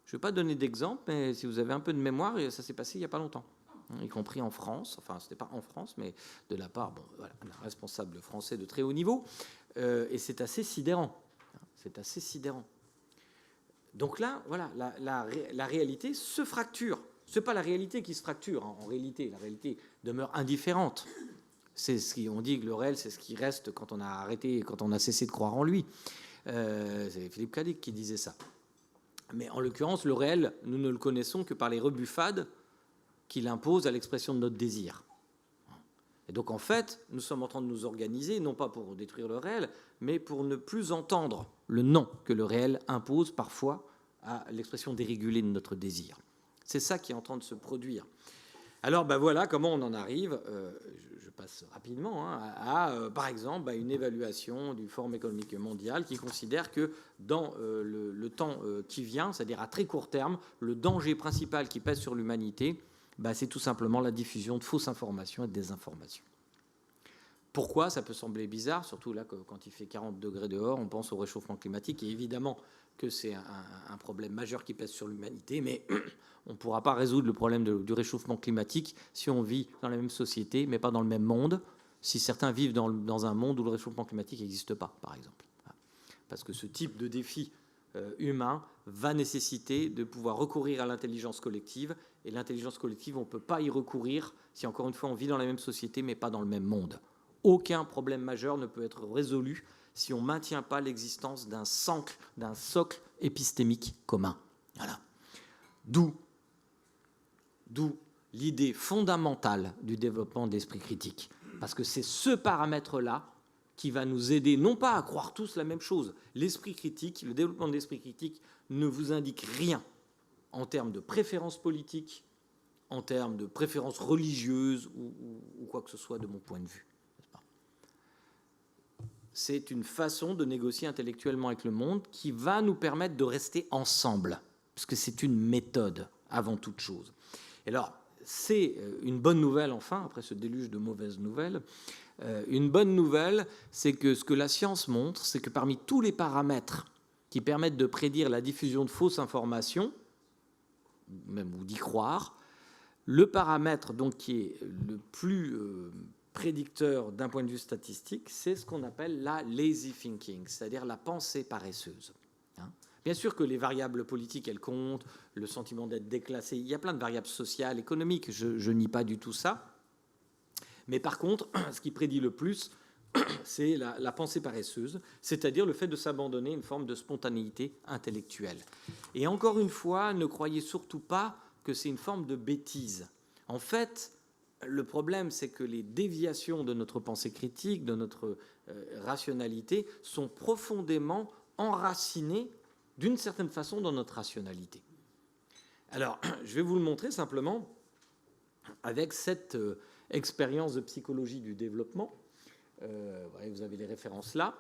Je ne vais pas donner d'exemple, mais si vous avez un peu de mémoire, ça s'est passé il n'y a pas longtemps. Y compris en France, enfin ce n'était pas en France, mais de la part d'un responsable français de très haut niveau, et c'est assez sidérant. C'est assez sidérant. Donc là, voilà, la réalité se fracture. Ce n'est pas la réalité qui se fracture, hein. En réalité, la réalité demeure indifférente. On dit que le réel, c'est ce qui reste quand on a arrêté, quand on a cessé de croire en lui. C'est Philippe Cadic qui disait ça. Mais en l'occurrence, le réel, nous ne le connaissons que par les rebuffades qu'il impose à l'expression de notre désir. Et donc, en fait, nous sommes en train de nous organiser, non pas pour détruire le réel, mais pour ne plus entendre le non que le réel impose parfois à l'expression dérégulée de notre désir. C'est ça qui est en train de se produire. Alors, voilà comment on en arrive. Je passe rapidement, à par exemple, une évaluation du Forum économique mondial qui considère que dans le temps qui vient, c'est-à-dire à très court terme, le danger principal qui pèse sur l'humanité, c'est tout simplement la diffusion de fausses informations et de désinformations. Pourquoi? Ça peut sembler bizarre, surtout là quand il fait 40 degrés dehors, on pense au réchauffement climatique, et évidemment que c'est un problème majeur qui pèse sur l'humanité, mais on ne pourra pas résoudre le problème du réchauffement climatique si on vit dans la même société, mais pas dans le même monde, si certains vivent dans un monde où le réchauffement climatique n'existe pas, par exemple. Parce que ce type de défi humain va nécessiter de pouvoir recourir à l'intelligence collective, et l'intelligence collective, on ne peut pas y recourir si, encore une fois, on vit dans la même société, mais pas dans le même monde. Aucun problème majeur ne peut être résolu si on ne maintient pas l'existence d'un socle épistémique commun. Voilà. D'où l'idée fondamentale du développement de l'esprit critique. Parce que c'est ce paramètre-là qui va nous aider, non pas à croire tous la même chose. L'esprit critique, le développement de l'esprit critique ne vous indique rien en termes de préférences politiques, en termes de préférences religieuses ou quoi que ce soit de mon point de vue. C'est une façon de négocier intellectuellement avec le monde qui va nous permettre de rester ensemble, puisque c'est une méthode avant toute chose. Et alors, c'est une bonne nouvelle, enfin, après ce déluge de mauvaises nouvelles. Une bonne nouvelle, c'est que ce que la science montre, c'est que parmi tous les paramètres qui permettent de prédire la diffusion de fausses informations, même ou d'y croire, le paramètre donc, qui est le plus prédicteur d'un point de vue statistique, c'est ce qu'on appelle la lazy thinking, c'est-à-dire la pensée paresseuse. Bien sûr que les variables politiques, elles comptent, le sentiment d'être déclassé, il y a plein de variables sociales, économiques, je nie pas du tout ça. Mais par contre, ce qui prédit le plus, c'est la pensée paresseuse, c'est-à-dire le fait de s'abandonner à une forme de spontanéité intellectuelle. Et encore une fois, ne croyez surtout pas que c'est une forme de bêtise. En fait, le problème, c'est que les déviations de notre pensée critique, de notre rationalité, sont profondément enracinées d'une certaine façon dans notre rationalité. Alors, je vais vous le montrer simplement avec cette expérience de psychologie du développement. Vous avez les références là.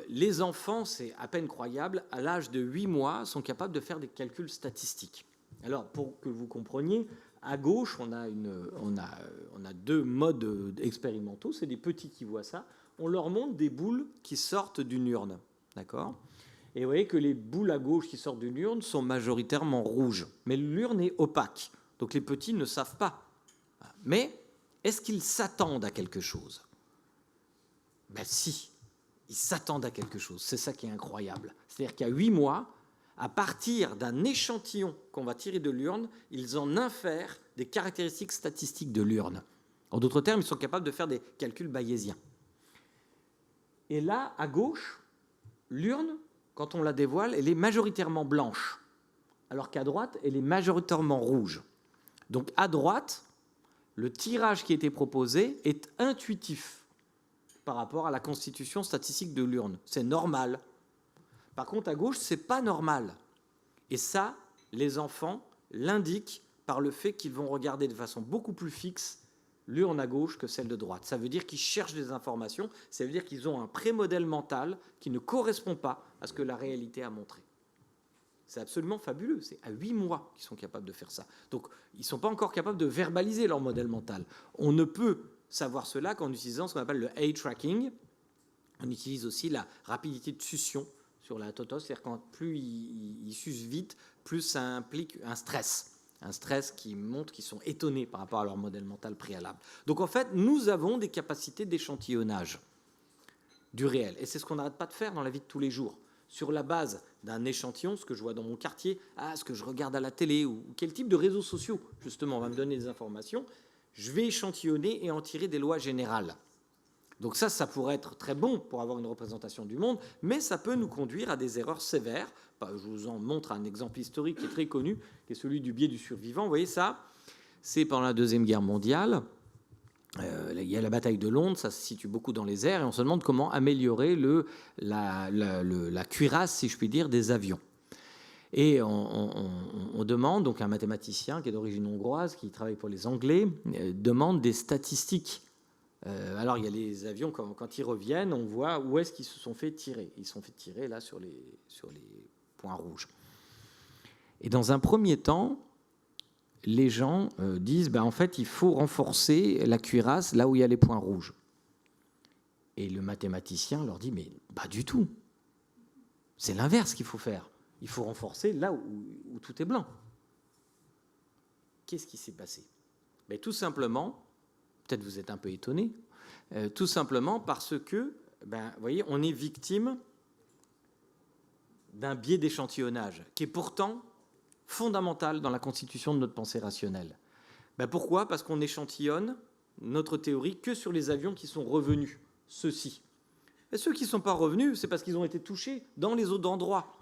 Les enfants, c'est à peine croyable, à l'âge de 8 mois, sont capables de faire des calculs statistiques. Alors, pour que vous compreniez, à gauche, on a deux modes expérimentaux. C'est des petits qui voient ça. On leur montre des boules qui sortent d'une urne. D'accord ? Et vous voyez que les boules à gauche qui sortent d'une urne sont majoritairement rouges. Mais l'urne est opaque. Donc les petits ne savent pas. Mais est-ce qu'ils s'attendent à quelque chose ? Ben si, ils s'attendent à quelque chose. C'est ça qui est incroyable. C'est-à-dire qu'à 8 mois, à partir d'un échantillon qu'on va tirer de l'urne, ils en infèrent des caractéristiques statistiques de l'urne. En d'autres termes, ils sont capables de faire des calculs bayésiens. Et là, à gauche, l'urne, quand on la dévoile, elle est majoritairement blanche, alors qu'à droite, elle est majoritairement rouge. Donc à droite, le tirage qui a été proposé est intuitif par rapport à la constitution statistique de l'urne. C'est normal. Par contre, à gauche, ce n'est pas normal. Et ça, les enfants l'indiquent par le fait qu'ils vont regarder de façon beaucoup plus fixe l'urne à gauche que celle de droite. Ça veut dire qu'ils cherchent des informations, ça veut dire qu'ils ont un pré-modèle mental qui ne correspond pas à ce que la réalité a montré. C'est absolument fabuleux. C'est à 8 mois qu'ils sont capables de faire ça. Donc, ils ne sont pas encore capables de verbaliser leur modèle mental. On ne peut savoir cela qu'en utilisant ce qu'on appelle le eye tracking. On utilise aussi la rapidité de succion sur la totos, c'est-à-dire que plus ils sucent vite, plus ça implique un stress qui montre qu'ils sont étonnés par rapport à leur modèle mental préalable. Donc en fait, nous avons des capacités d'échantillonnage du réel, et c'est ce qu'on n'arrête pas de faire dans la vie de tous les jours. Sur la base d'un échantillon, ce que je vois dans mon quartier, ce que je regarde à la télé, ou quel type de réseaux sociaux, justement, on va me donner des informations, je vais échantillonner et en tirer des lois générales. Donc ça pourrait être très bon pour avoir une représentation du monde, mais ça peut nous conduire à des erreurs sévères. Je vous en montre un exemple historique qui est très connu, qui est celui du biais du survivant. Vous voyez ça ? C'est pendant la Deuxième Guerre mondiale. Il y a la bataille de Londres, ça se situe beaucoup dans les airs, et on se demande comment améliorer la cuirasse, si je puis dire, des avions. Et on demande, donc un mathématicien qui est d'origine hongroise, qui travaille pour les Anglais, demande des statistiques Alors, il y a les avions, quand ils reviennent, on voit où est-ce qu'ils se sont fait tirer. Ils se sont fait tirer là sur les points rouges. Et dans un premier temps, les gens disent en fait, il faut renforcer la cuirasse là où il y a les points rouges. Et le mathématicien leur dit mais pas du tout. C'est l'inverse qu'il faut faire. Il faut renforcer là où tout est blanc. Qu'est-ce qui s'est passé? Tout simplement, peut-être vous êtes un peu étonné, tout simplement parce que, vous voyez, on est victime d'un biais d'échantillonnage qui est pourtant fondamental dans la constitution de notre pensée rationnelle. Pourquoi? Parce qu'on échantillonne notre théorie que sur les avions qui sont revenus, ceux-ci. Et ceux qui ne sont pas revenus, c'est parce qu'ils ont été touchés dans les autres endroits.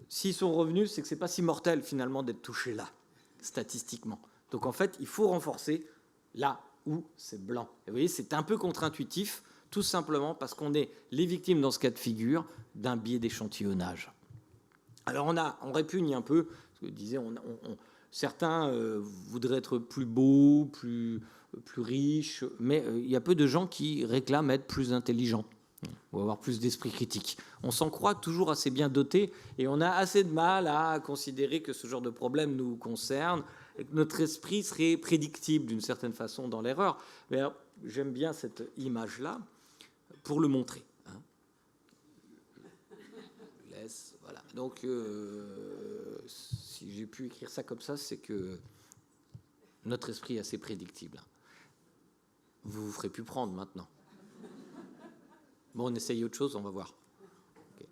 S'ils sont revenus, c'est que ce n'est pas si mortel finalement d'être touché là, statistiquement. Donc en fait, il faut renforcer là où c'est blanc. Et vous voyez, c'est un peu contre-intuitif, tout simplement parce qu'on est les victimes dans ce cas de figure d'un biais d'échantillonnage. Alors on répugne un peu, ce que disait, certains voudraient être plus beaux, plus riches, mais il y a peu de gens qui réclament être plus intelligents ou avoir plus d'esprit critique. On s'en croit toujours assez bien doté et on a assez de mal à considérer que ce genre de problème nous concerne et que notre esprit serait prédictible d'une certaine façon dans l'erreur. Mais alors, j'aime bien cette image-là pour le montrer. Je laisse, voilà. Donc, si j'ai pu écrire ça comme ça, c'est que notre esprit est assez prédictible. Vous vous ferez plus prendre maintenant. Bon, on essaye autre chose, on va voir. Okay.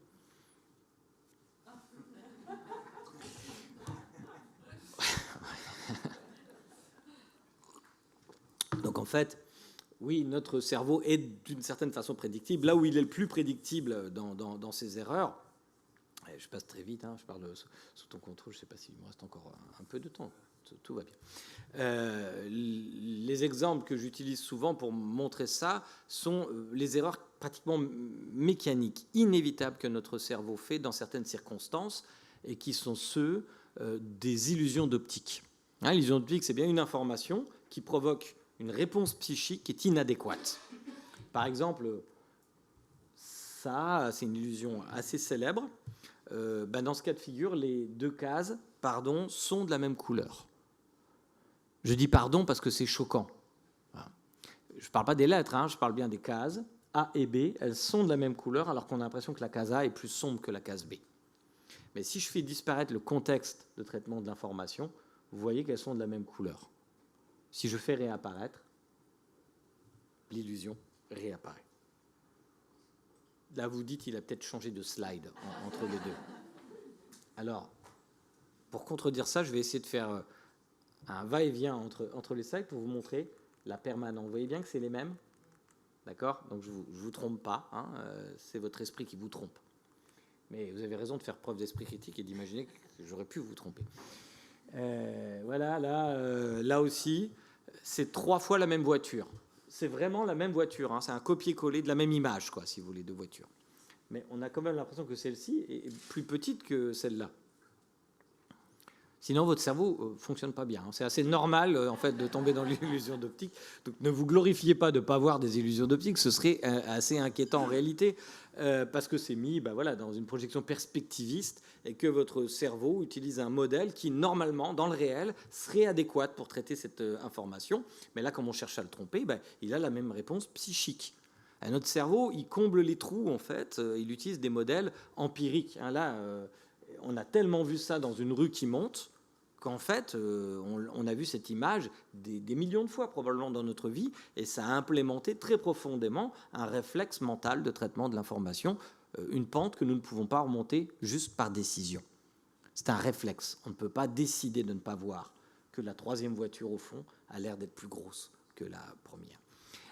Donc en fait, oui, notre cerveau est d'une certaine façon prédictible. Là où il est le plus prédictible dans ses erreurs, je passe très vite, je parle sous ton contrôle, je ne sais pas s'il me reste encore un peu de temps. Tout va bien. Les exemples que j'utilise souvent pour montrer ça sont les erreurs pratiquement mécaniques, inévitables que notre cerveau fait dans certaines circonstances et qui sont ceux des illusions d'optique. L'illusion d'optique, c'est bien une information qui provoque une réponse psychique qui est inadéquate. Par exemple, ça, c'est une illusion assez célèbre. Dans ce cas de figure, les deux cases, sont de la même couleur. Je dis pardon parce que c'est choquant. Je ne parle pas des lettres, je parle bien des cases. A et B, elles sont de la même couleur alors qu'on a l'impression que la case A est plus sombre que la case B. Mais si je fais disparaître le contexte de traitement de l'information, vous voyez qu'elles sont de la même couleur. Si je fais réapparaître, l'illusion réapparaît. Là, vous dites qu'il a peut-être changé de slide entre les deux. Alors, pour contredire ça, je vais essayer de faire un va-et-vient entre les slides pour vous montrer la permanence. Vous voyez bien que c'est les mêmes? D'accord? Donc je vous trompe pas, c'est votre esprit qui vous trompe. Mais vous avez raison de faire preuve d'esprit critique et d'imaginer que j'aurais pu vous tromper. Voilà, là aussi, c'est 3 fois la même voiture. C'est vraiment la même voiture, c'est un copier-coller de la même image, quoi, si vous voulez, de voiture. Mais on a quand même l'impression que celle-ci est plus petite que celle-là. Sinon, votre cerveau ne fonctionne pas bien. C'est assez normal, en fait, de tomber dans l'illusion d'optique. Donc, ne vous glorifiez pas de ne pas voir des illusions d'optique. Ce serait assez inquiétant en réalité, parce que c'est mis dans une projection perspectiviste et que votre cerveau utilise un modèle qui, normalement, dans le réel, serait adéquat pour traiter cette information. Mais là, comme on cherche à le tromper, il a la même réponse psychique. Notre cerveau, il comble les trous, en fait. Il utilise des modèles empiriques. On a tellement vu ça dans une rue qui monte qu'en fait, on a vu cette image des millions de fois probablement dans notre vie et ça a implémenté très profondément un réflexe mental de traitement de l'information, une pente que nous ne pouvons pas remonter juste par décision. C'est un réflexe. On ne peut pas décider de ne pas voir que la troisième voiture, au fond, a l'air d'être plus grosse que la première.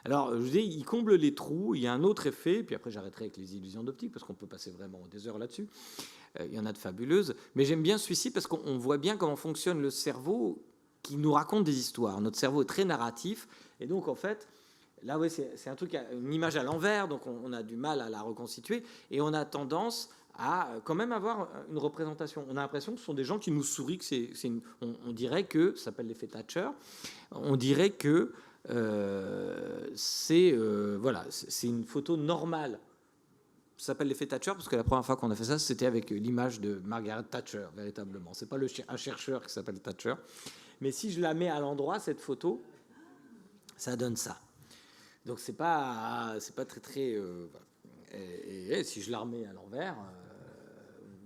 Alors, je vous dis, il comble les trous. Il y a un autre effet, puis après j'arrêterai avec les illusions d'optique, parce qu'on peut passer vraiment des heures là-dessus. Il y en a de fabuleuses. Mais j'aime bien celui-ci parce qu'on voit bien comment fonctionne le cerveau qui nous raconte des histoires. Notre cerveau est très narratif. Et donc, en fait, là, ouais, c'est un truc, une image à l'envers, donc on a du mal à la reconstituer. Et on a tendance à quand même avoir une représentation. On a l'impression que ce sont des gens qui nous sourient, on dirait que, ça s'appelle l'effet Thatcher, on dirait que c'est une photo normale. Ça s'appelle l'effet Thatcher parce que la première fois qu'on a fait ça, c'était avec l'image de Margaret Thatcher, véritablement. C'est pas un chercheur qui s'appelle Thatcher. Mais si je la mets à l'endroit, cette photo, ça donne ça. Donc c'est pas très. Et si je la remets à l'envers,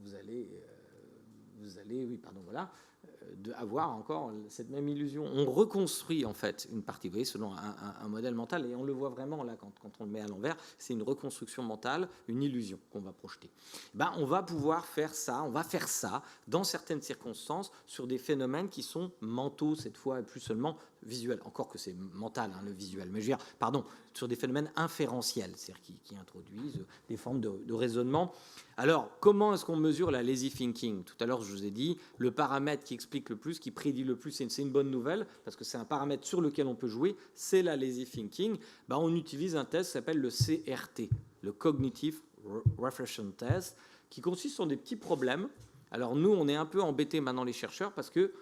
vous allez, avoir encore cette même illusion. On reconstruit en fait une partie, vous voyez, selon un modèle mental, et on le voit vraiment là quand on le met à l'envers, c'est une reconstruction mentale, une illusion qu'on va projeter. On va pouvoir faire ça, dans certaines circonstances sur des phénomènes qui sont mentaux cette fois, et plus seulement visuels, encore que c'est mental le visuel, mais je veux dire, sur des phénomènes inférentiels, c'est-à-dire qui introduisent des formes de raisonnement. Alors, comment est-ce qu'on mesure la lazy thinking? Tout à l'heure, je vous ai dit, le paramètre qui explique le plus, qui prédit le plus, c'est une bonne nouvelle, parce que c'est un paramètre sur lequel on peut jouer, c'est la lazy thinking. On utilise un test qui s'appelle le CRT, le Cognitive Reflection Test, qui consiste en des petits problèmes. Alors nous, on est un peu embêtés maintenant, les chercheurs, parce que,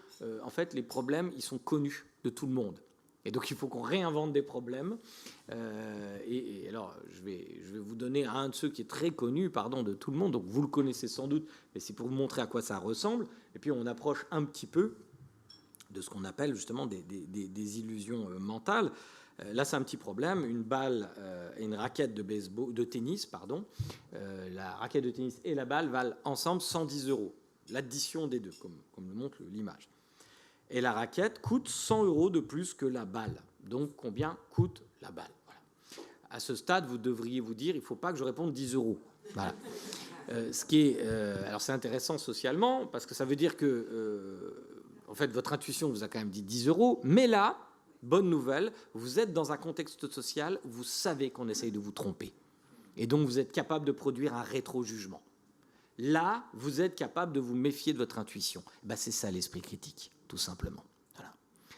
en fait, les problèmes, ils sont connus de tout le monde. Et donc, il faut qu'on réinvente des problèmes. Et alors, je vais vous donner un de ceux qui est très connu, de tout le monde. Donc, vous le connaissez sans doute, mais c'est pour vous montrer à quoi ça ressemble. Et puis, on approche un petit peu de ce qu'on appelle justement des illusions mentales. Là, c'est un petit problème. Une balle et une raquette de tennis. La raquette de tennis et la balle valent ensemble 110 €. L'addition des deux, comme le montre l'image. Et la raquette coûte 100 € de plus que la balle. Donc, combien coûte la balle? Voilà. À ce stade, vous devriez vous dire, il ne faut pas que je réponde 10 €. Voilà. Alors, c'est intéressant socialement, parce que ça veut dire que, en fait, votre intuition vous a quand même dit 10 €. Mais là, bonne nouvelle, vous êtes dans un contexte social où vous savez qu'on essaye de vous tromper. Et donc, vous êtes capable de produire un rétro-jugement. Là, vous êtes capable de vous méfier de votre intuition. C'est ça l'esprit critique, tout simplement. Voilà.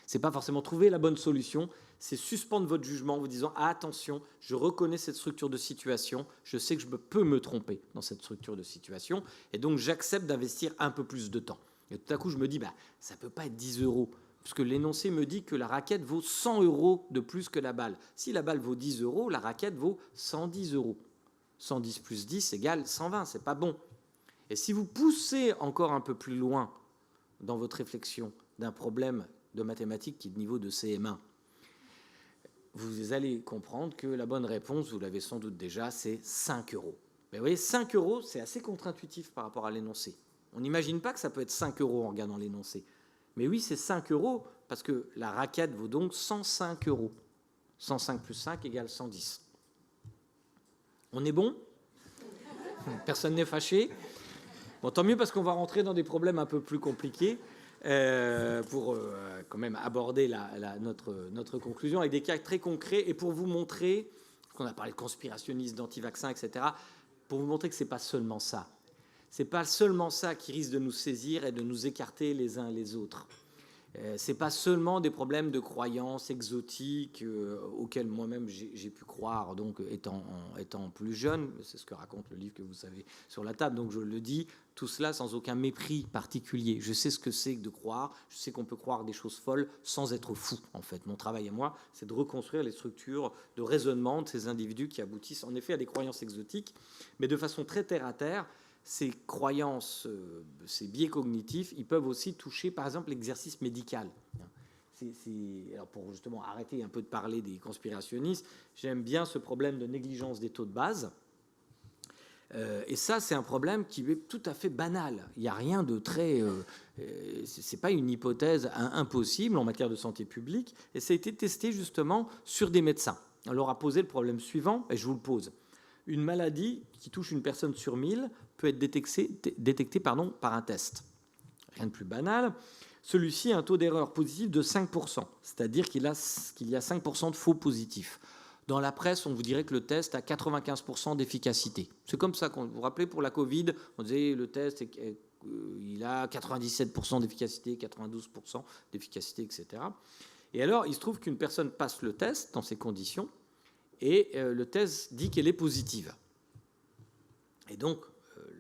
Ce n'est pas forcément trouver la bonne solution, c'est suspendre votre jugement en vous disant « attention, je reconnais cette structure de situation, je sais que je peux me tromper dans cette structure de situation, et donc j'accepte d'investir un peu plus de temps. » Et tout à coup, je me dis ça ne peut pas être 10 €, puisque l'énoncé me dit que la raquette vaut 100 € de plus que la balle. Si la balle vaut 10 €, la raquette vaut 110 €. 110 plus 10 égale 120, ce n'est pas bon. Et si vous poussez encore un peu plus loin dans votre réflexion d'un problème de mathématiques qui est de niveau de CM1, vous allez comprendre que la bonne réponse, vous l'avez sans doute déjà, c'est 5 €. Mais vous voyez, 5 €, c'est assez contre-intuitif par rapport à l'énoncé. On n'imagine pas que ça peut être 5 € en regardant l'énoncé. Mais oui, c'est 5 € parce que la raquette vaut donc 105 €. 105 plus 5 égale 110. On est bon? Personne n'est fâché? Bon, tant mieux, parce qu'on va rentrer dans des problèmes un peu plus compliqués pour quand même aborder notre conclusion avec des cas très concrets et pour vous montrer, qu'on a parlé de conspirationnistes, d'anti-vaccins, etc., pour vous montrer que ce n'est pas seulement ça. Ce n'est pas seulement ça qui risque de nous saisir et de nous écarter les uns les autres. Ce n'est pas seulement des problèmes de croyances exotiques auxquels moi-même j'ai pu croire, donc étant plus jeune. C'est ce que raconte le livre que vous savez sur la table. Donc je le dis, tout cela sans aucun mépris particulier. Je sais ce que c'est que de croire. Je sais qu'on peut croire des choses folles sans être fou, en fait. Mon travail à moi, c'est de reconstruire les structures de raisonnement de ces individus qui aboutissent en effet à des croyances exotiques, mais de façon très terre-à-terre. Ces croyances, ces biais cognitifs, ils peuvent aussi toucher, par exemple, l'exercice médical. Alors pour justement arrêter un peu de parler des conspirationnistes, j'aime bien ce problème de négligence des taux de base. Et ça, c'est un problème qui est tout à fait banal. Il n'y a rien de très... c'est pas une hypothèse impossible en matière de santé publique. Et ça a été testé justement sur des médecins. On leur a posé le problème suivant, et je vous le pose. Une maladie qui touche une personne sur 1000 peut être détectée par un test. Rien de plus banal. Celui-ci a un taux d'erreur positif de 5%, c'est-à-dire qu'il y a 5% de faux positifs. Dans la presse, on vous dirait que le test a 95% d'efficacité. C'est comme ça vous vous rappelez pour la Covid, on disait le test il a 97% d'efficacité, 92% d'efficacité, etc. Et alors, il se trouve qu'une personne passe le test dans ces conditions, et le test dit qu'elle est positive. Et donc,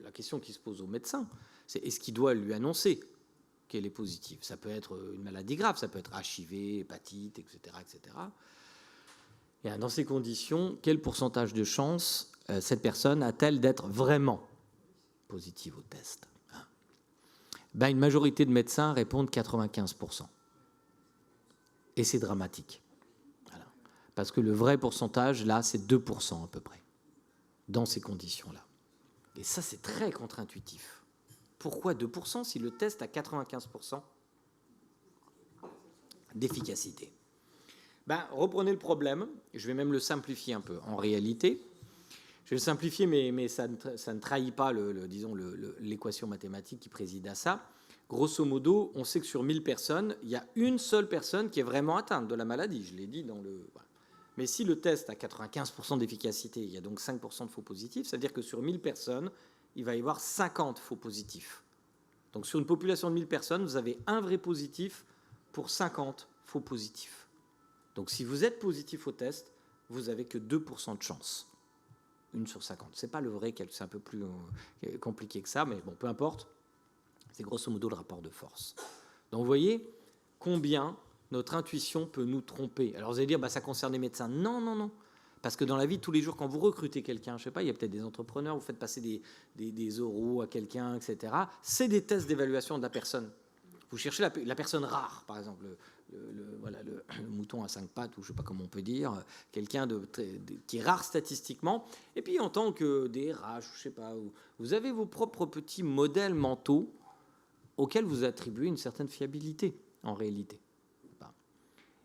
la question qui se pose au médecin, c'est est-ce qu'il doit lui annoncer qu'elle est positive. Ça peut être une maladie grave, ça peut être HIV, hépatite, etc., etc. Et dans ces conditions, quel pourcentage de chance cette personne a-t-elle d'être vraiment positive au test? Une majorité de médecins répondent 95%. Et c'est dramatique. Voilà. Parce que le vrai pourcentage, là, c'est 2% à peu près, dans ces conditions-là. Et ça, c'est très contre-intuitif. Pourquoi 2% si le test a 95% d'efficacité? Reprenez le problème, je vais même le simplifier un peu. En réalité, je vais le simplifier, mais ça ne trahit pas, l'équation mathématique qui préside à ça. Grosso modo, on sait que sur 1000 personnes, il y a une seule personne qui est vraiment atteinte de la maladie. Je l'ai dit dans le... Voilà. Mais si le test a 95% d'efficacité, il y a donc 5% de faux positifs, ça veut dire que sur 1000 personnes, il va y avoir 50 faux positifs. Donc sur une population de 1000 personnes, vous avez un vrai positif pour 50 faux positifs. Donc si vous êtes positif au test, vous n'avez que 2% de chance. 1 sur 50. Ce n'est pas le vrai calcul, c'est un peu plus compliqué que ça, mais bon, peu importe. C'est grosso modo le rapport de force. Donc vous voyez combien notre intuition peut nous tromper. Alors vous allez dire, ça concerne les médecins. Non, non, non. Parce que dans la vie de tous les jours, quand vous recrutez quelqu'un, je ne sais pas, il y a peut-être des entrepreneurs, vous faites passer des oraux à quelqu'un, etc. C'est des tests d'évaluation de la personne. Vous cherchez la personne rare, par exemple, le mouton à 5 pattes, ou je ne sais pas comment on peut dire, quelqu'un qui est rare statistiquement. Et puis en tant que DRH, je ne sais pas, vous avez vos propres petits modèles mentaux auxquels vous attribuez une certaine fiabilité, en réalité.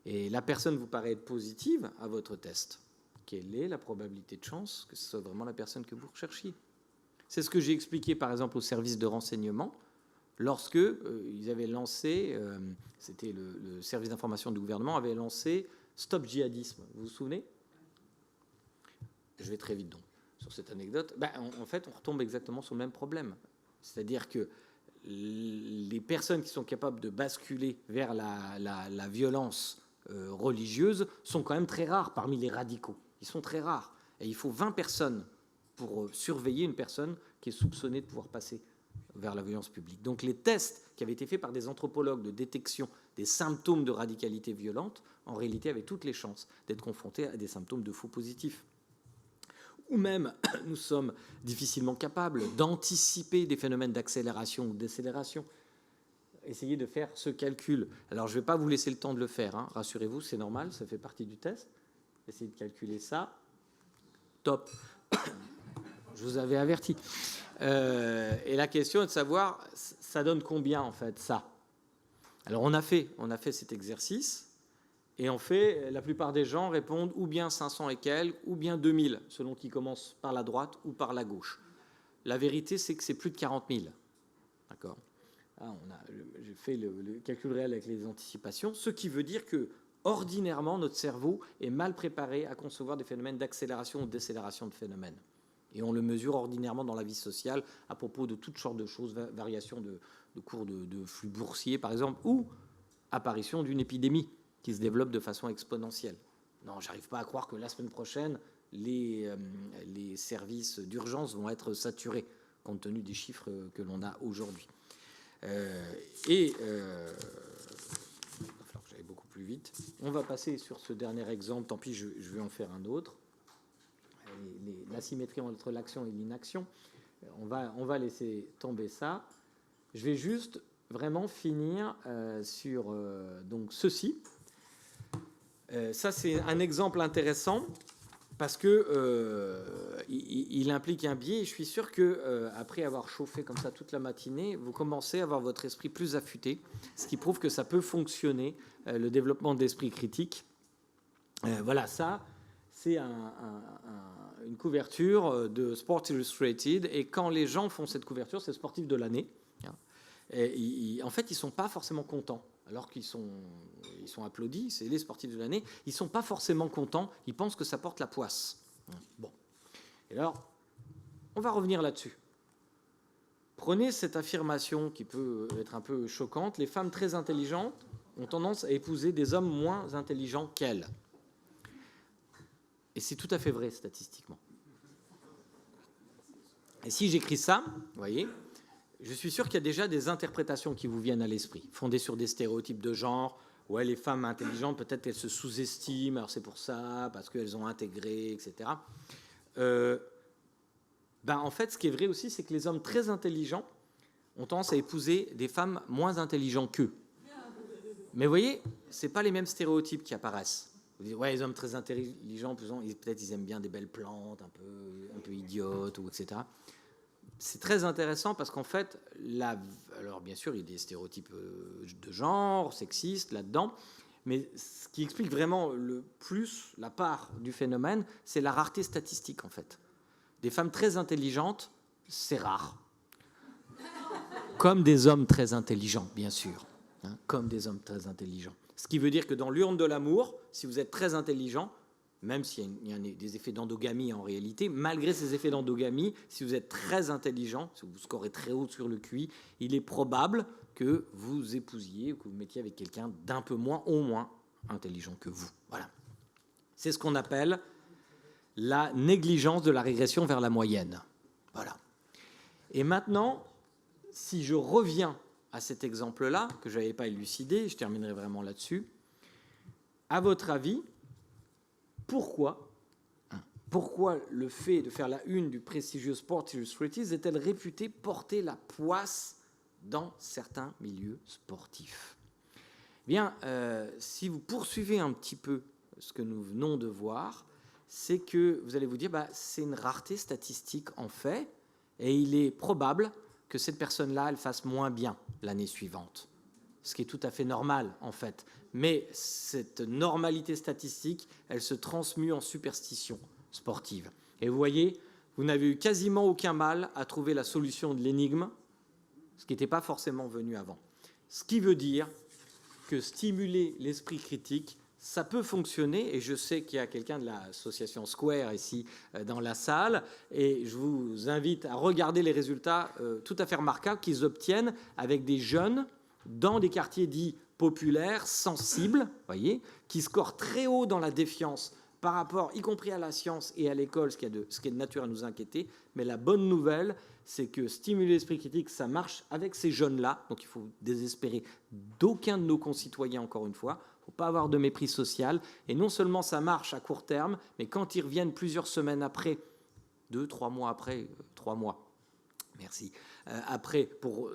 Et la personne vous paraît être positive à votre test. Quelle est la probabilité de chance que ce soit vraiment la personne que vous recherchiez? C'est ce que j'ai expliqué, par exemple, au service de renseignement, lorsque ils avaient lancé, c'était le service d'information du gouvernement, avait lancé Stop Djihadisme. Vous vous souvenez? Je vais très vite donc sur cette anecdote. En fait, on retombe exactement sur le même problème. C'est-à-dire que les personnes qui sont capables de basculer vers la violence religieuse sont quand même très rares parmi les radicaux. Ils sont très rares. Et il faut 20 personnes pour surveiller une personne qui est soupçonnée de pouvoir passer vers la violence publique. Donc les tests qui avaient été faits par des anthropologues de détection des symptômes de radicalité violente, en réalité, avaient toutes les chances d'être confrontés à des symptômes de faux positifs. Ou même, nous sommes difficilement capables d'anticiper des phénomènes d'accélération ou de décélération. Essayez de faire ce calcul. Alors, je ne vais pas vous laisser le temps de le faire, hein. Rassurez-vous, c'est normal, ça fait partie du test. Essayez de calculer ça. Top. Je vous avais averti. Et la question est de savoir, ça donne combien, en fait, ça? Alors, on a fait cet exercice. Et en fait, la plupart des gens répondent ou bien 500 et quelques, ou bien 2000, selon qu'ils commencent par la droite ou par la gauche. La vérité, c'est que c'est plus de 40 000. D'accord? J'ai fait le calcul réel avec les anticipations, ce qui veut dire que, ordinairement, notre cerveau est mal préparé à concevoir des phénomènes d'accélération ou de décélération de phénomènes. Et on le mesure ordinairement dans la vie sociale à propos de toutes sortes de choses, variation de cours de flux boursiers, par exemple, ou apparition d'une épidémie qui se développe de façon exponentielle. Non, j'arrive pas à croire que la semaine prochaine, les services d'urgence vont être saturés, compte tenu des chiffres que l'on a aujourd'hui. Il va falloir que j'aille beaucoup plus vite. On va passer sur ce dernier exemple, tant pis, je vais en faire un autre. L'asymétrie entre l'action et l'inaction. On va laisser tomber ça. Je vais juste vraiment finir sur donc ceci. Ça, c'est un exemple intéressant parce que il implique un biais. Et je suis sûr que après avoir chauffé comme ça toute la matinée, vous commencez à avoir votre esprit plus affûté, ce qui prouve que ça peut fonctionner, le développement de l'esprit critique. Voilà, ça, c'est une couverture de Sports Illustrated. Et quand les gens font cette couverture, c'est le sportif de l'année. Et en fait, ils ne sont pas forcément contents. Alors qu'ils sont applaudis, c'est les sportifs de l'année, ils ne sont pas forcément contents, ils pensent que ça porte la poisse. Bon. Et alors, on va revenir là-dessus. Prenez cette affirmation qui peut être un peu choquante. Les femmes très intelligentes ont tendance à épouser des hommes moins intelligents qu'elles. Et c'est tout à fait vrai statistiquement. Et si j'écris ça, vous voyez, je suis sûr qu'il y a déjà des interprétations qui vous viennent à l'esprit, fondées sur des stéréotypes de genre. Ouais, les femmes intelligentes, peut-être qu'elles se sous-estiment, alors c'est pour ça, parce qu'elles ont intégré, etc. En fait, ce qui est vrai aussi, c'est que les hommes très intelligents ont tendance à épouser des femmes moins intelligentes qu'eux. Mais vous voyez, ce n'est pas les mêmes stéréotypes qui apparaissent. Vous dites, ouais, les hommes très intelligents, peut-être ils aiment bien des belles plantes, un peu idiotes, ou etc. C'est très intéressant parce qu'en fait, alors bien sûr, il y a des stéréotypes de genre, sexistes là-dedans, mais ce qui explique vraiment le plus la part du phénomène, c'est la rareté statistique en fait. Des femmes très intelligentes, c'est rare. Comme des hommes très intelligents, bien sûr. Hein, comme des hommes très intelligents. Ce qui veut dire que dans l'urne de l'amour, si vous êtes très intelligent, même s'il y a des effets d'endogamie en réalité, malgré ces effets d'endogamie, si vous êtes très intelligent, si vous scorez très haut sur le QI, il est probable que vous épousiez ou que vous mettiez avec quelqu'un d'un peu moins, au moins, intelligent que vous. Voilà. C'est ce qu'on appelle la négligence de la régression vers la moyenne. Voilà. Et maintenant, si je reviens à cet exemple-là, que je n'avais pas élucidé, je terminerai vraiment là-dessus, à votre avis, pourquoi le fait de faire la une du prestigieux Sports Illustrated est-elle réputée porter la poisse dans certains milieux sportifs? Bien, si vous poursuivez un petit peu ce que nous venons de voir, c'est que vous allez vous dire, c'est une rareté statistique en fait, et il est probable que cette personne-là, elle fasse moins bien l'année suivante. Ce qui est tout à fait normal, en fait. Mais cette normalité statistique, elle se transmue en superstition sportive. Et vous voyez, vous n'avez eu quasiment aucun mal à trouver la solution de l'énigme, ce qui n'était pas forcément venu avant. Ce qui veut dire que stimuler l'esprit critique, ça peut fonctionner, et je sais qu'il y a quelqu'un de l'association Square ici dans la salle, et je vous invite à regarder les résultats tout à fait remarquables qu'ils obtiennent avec des jeunes dans des quartiers dits populaires, sensibles, voyez, qui scorent très haut dans la défiance par rapport, y compris à la science et à l'école, ce qui est de nature à nous inquiéter. Mais la bonne nouvelle, c'est que stimuler l'esprit critique, ça marche avec ces jeunes-là, donc il faut désespérer d'aucun de nos concitoyens, encore une fois. Il ne faut pas avoir de mépris social. Et non seulement ça marche à court terme, mais quand ils reviennent plusieurs semaines après, 2-3 mois après, 3 mois, merci, après, pour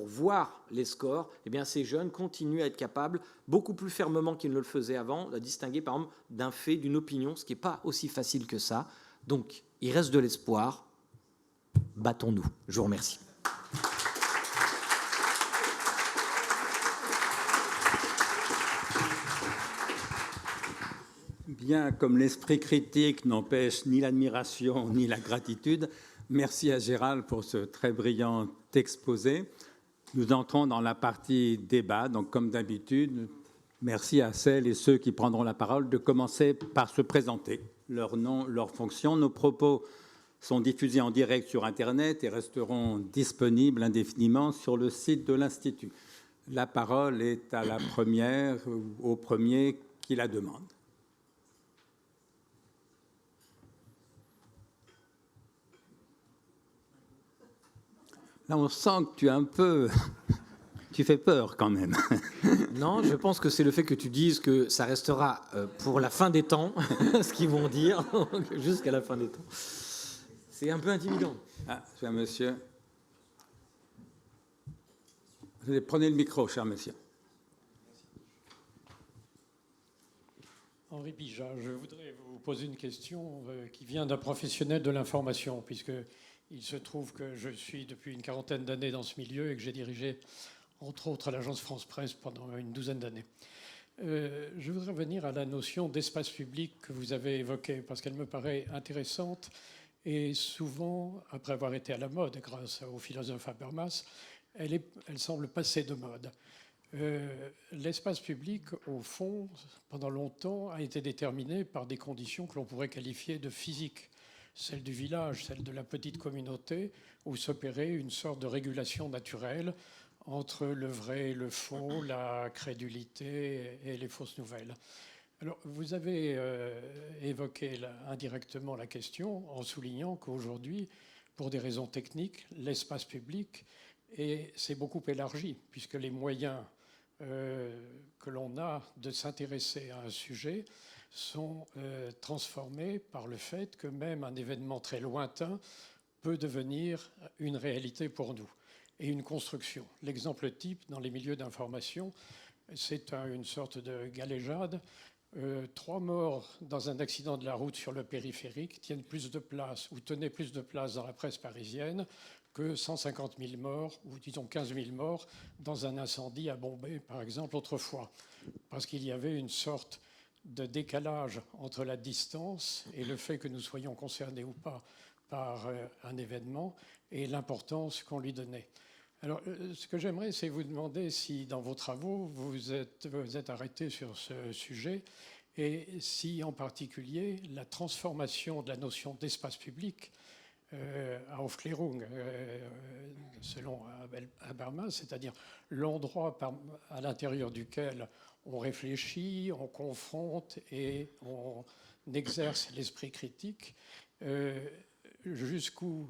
voir les scores, eh bien, ces jeunes continuent à être capables, beaucoup plus fermement qu'ils ne le faisaient avant, de distinguer, par exemple, d'un fait, d'une opinion, ce qui n'est pas aussi facile que ça. Donc, il reste de l'espoir. Battons-nous. Je vous remercie. Bien, comme l'esprit critique n'empêche ni l'admiration ni la gratitude, merci à Gérald pour ce très brillant exposé. Nous entrons dans la partie débat. Donc, comme d'habitude, merci à celles et ceux qui prendront la parole de commencer par se présenter, leur nom, leur fonction. Nos propos sont diffusés en direct sur Internet et resteront disponibles indéfiniment sur le site de l'Institut. La parole est à la première, au premier qui la demande. Là, on sent que tu es un peu... Tu fais peur quand même. Non, je pense que c'est le fait que tu dises que ça restera pour la fin des temps, ce qu'ils vont dire, jusqu'à la fin des temps. C'est un peu intimidant. Ah, cher monsieur. Prenez le micro, cher monsieur. Henri Bijat, je voudrais vous poser une question qui vient d'un professionnel de l'information, puisqu'il se trouve que je suis depuis une quarantaine d'années dans ce milieu et que j'ai dirigé, entre autres, à l'agence France-Presse pendant une douzaine d'années. Je voudrais revenir à la notion d'espace public que vous avez évoquée, parce qu'elle me paraît intéressante et souvent, après avoir été à la mode grâce au philosophe Habermas, elle semble passer de mode. L'espace public, au fond, pendant longtemps, a été déterminé par des conditions que l'on pourrait qualifier de physiques. Celle du village, celle de la petite communauté, où s'opérait une sorte de régulation naturelle entre le vrai et le faux, la crédulité et les fausses nouvelles. Alors, vous avez évoqué indirectement la question en soulignant qu'aujourd'hui, pour des raisons techniques, l'espace public Et c'est beaucoup élargi, puisque les moyens que l'on a de s'intéresser à un sujet sont transformés par le fait que même un événement très lointain peut devenir une réalité pour nous et une construction. L'exemple type dans les milieux d'information, c'est une sorte de galéjade. 3 morts dans un accident de la route sur le périphérique tiennent plus de place ou tenaient plus de place dans la presse parisienne que 150 000 morts ou disons 15 000 morts dans un incendie à Bombay, par exemple, autrefois. Parce qu'il y avait une sorte de décalage entre la distance et le fait que nous soyons concernés ou pas par un événement et l'importance qu'on lui donnait. Alors, ce que j'aimerais, c'est vous demander si, dans vos travaux, vous êtes arrêté sur ce sujet et si, en particulier, la transformation de la notion d'espace public Aufklärung, selon Habermas, c'est-à-dire l'endroit à l'intérieur duquel on réfléchit, on confronte et on exerce l'esprit critique, jusqu'où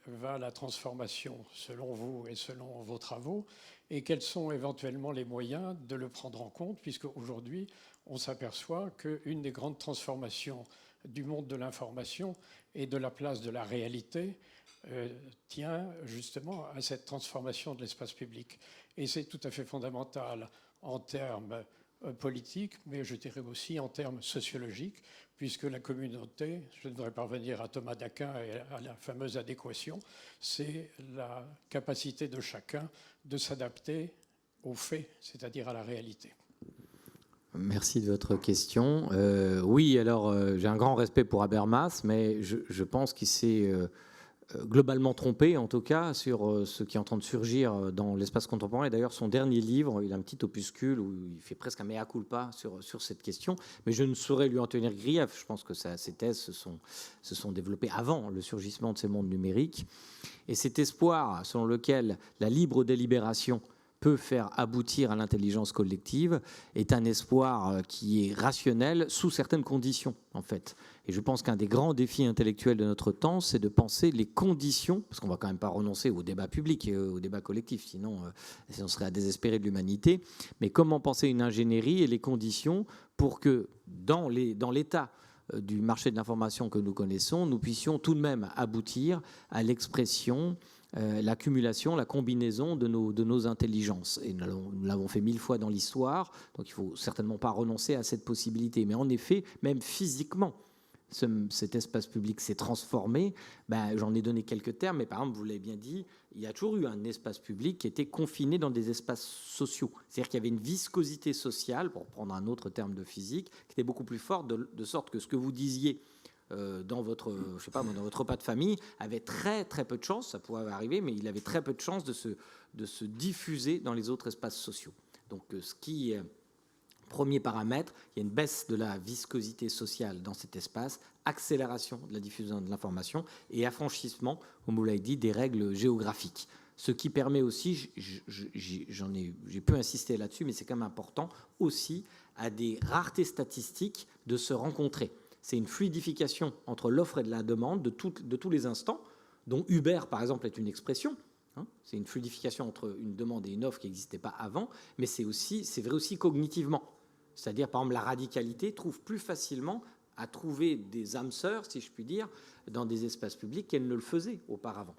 va la transformation selon vous et selon vos travaux, et quels sont éventuellement les moyens de le prendre en compte, puisque aujourd'hui on s'aperçoit qu'une des grandes transformations du monde de l'information et de la place de la réalité tient justement à cette transformation de l'espace public. Et c'est tout à fait fondamental en termes politiques, mais je dirais aussi en termes sociologiques, puisque la communauté, je ne voudrais pas revenir à Thomas d'Aquin et à la fameuse adéquation, c'est la capacité de chacun de s'adapter aux faits, c'est-à-dire à la réalité. Merci de votre question. Oui, alors j'ai un grand respect pour Habermas, mais je pense qu'il s'est globalement trompé, en tout cas, sur ce qui est en train de surgir dans l'espace contemporain. Et d'ailleurs, son dernier livre, il a un petit opuscule où il fait presque un mea culpa sur cette question. Mais je ne saurais lui en tenir grief. Je pense que ses thèses se sont développées avant le surgissement de ces mondes numériques. Et cet espoir selon lequel la libre délibération peut faire aboutir à l'intelligence collective est un espoir qui est rationnel sous certaines conditions, en fait. Et je pense qu'un des grands défis intellectuels de notre temps, c'est de penser les conditions, parce qu'on ne va quand même pas renoncer au débat public et au débat collectif, sinon on serait à désespérer de l'humanité, mais comment penser une ingénierie et les conditions pour que dans l'état du marché de l'information que nous connaissons, nous puissions tout de même aboutir à l'expression, l'accumulation, la combinaison de nos intelligences. Et nous l'avons fait 1000 fois dans l'histoire, donc il ne faut certainement pas renoncer à cette possibilité. Mais en effet, même physiquement, cet espace public s'est transformé. J'en ai donné quelques termes, mais par exemple, vous l'avez bien dit, il y a toujours eu un espace public qui était confiné dans des espaces sociaux. C'est-à-dire qu'il y avait une viscosité sociale, pour prendre un autre terme de physique, qui était beaucoup plus forte, de sorte que ce que vous disiez dans votre repas de famille avait très très peu de chance, ça pourrait arriver, mais il avait très peu de chance de se diffuser dans les autres espaces sociaux. Donc ce qui premier paramètre, il y a une baisse de la viscosité sociale dans cet espace, accélération de la diffusion de l'information et affranchissement, comme vous l'avez dit, des règles géographiques. Ce qui permet aussi, j'ai peu insisté là-dessus, mais c'est quand même important, aussi à des raretés statistiques de se rencontrer. C'est une fluidification entre l'offre et la demande de tous les instants, dont Uber, par exemple, est une expression. C'est une fluidification entre une demande et une offre qui n'existait pas avant, mais c'est vrai aussi cognitivement. C'est-à-dire, par exemple, la radicalité trouve plus facilement à trouver des âmes sœurs, si je puis dire, dans des espaces publics qu'elle ne le faisait auparavant.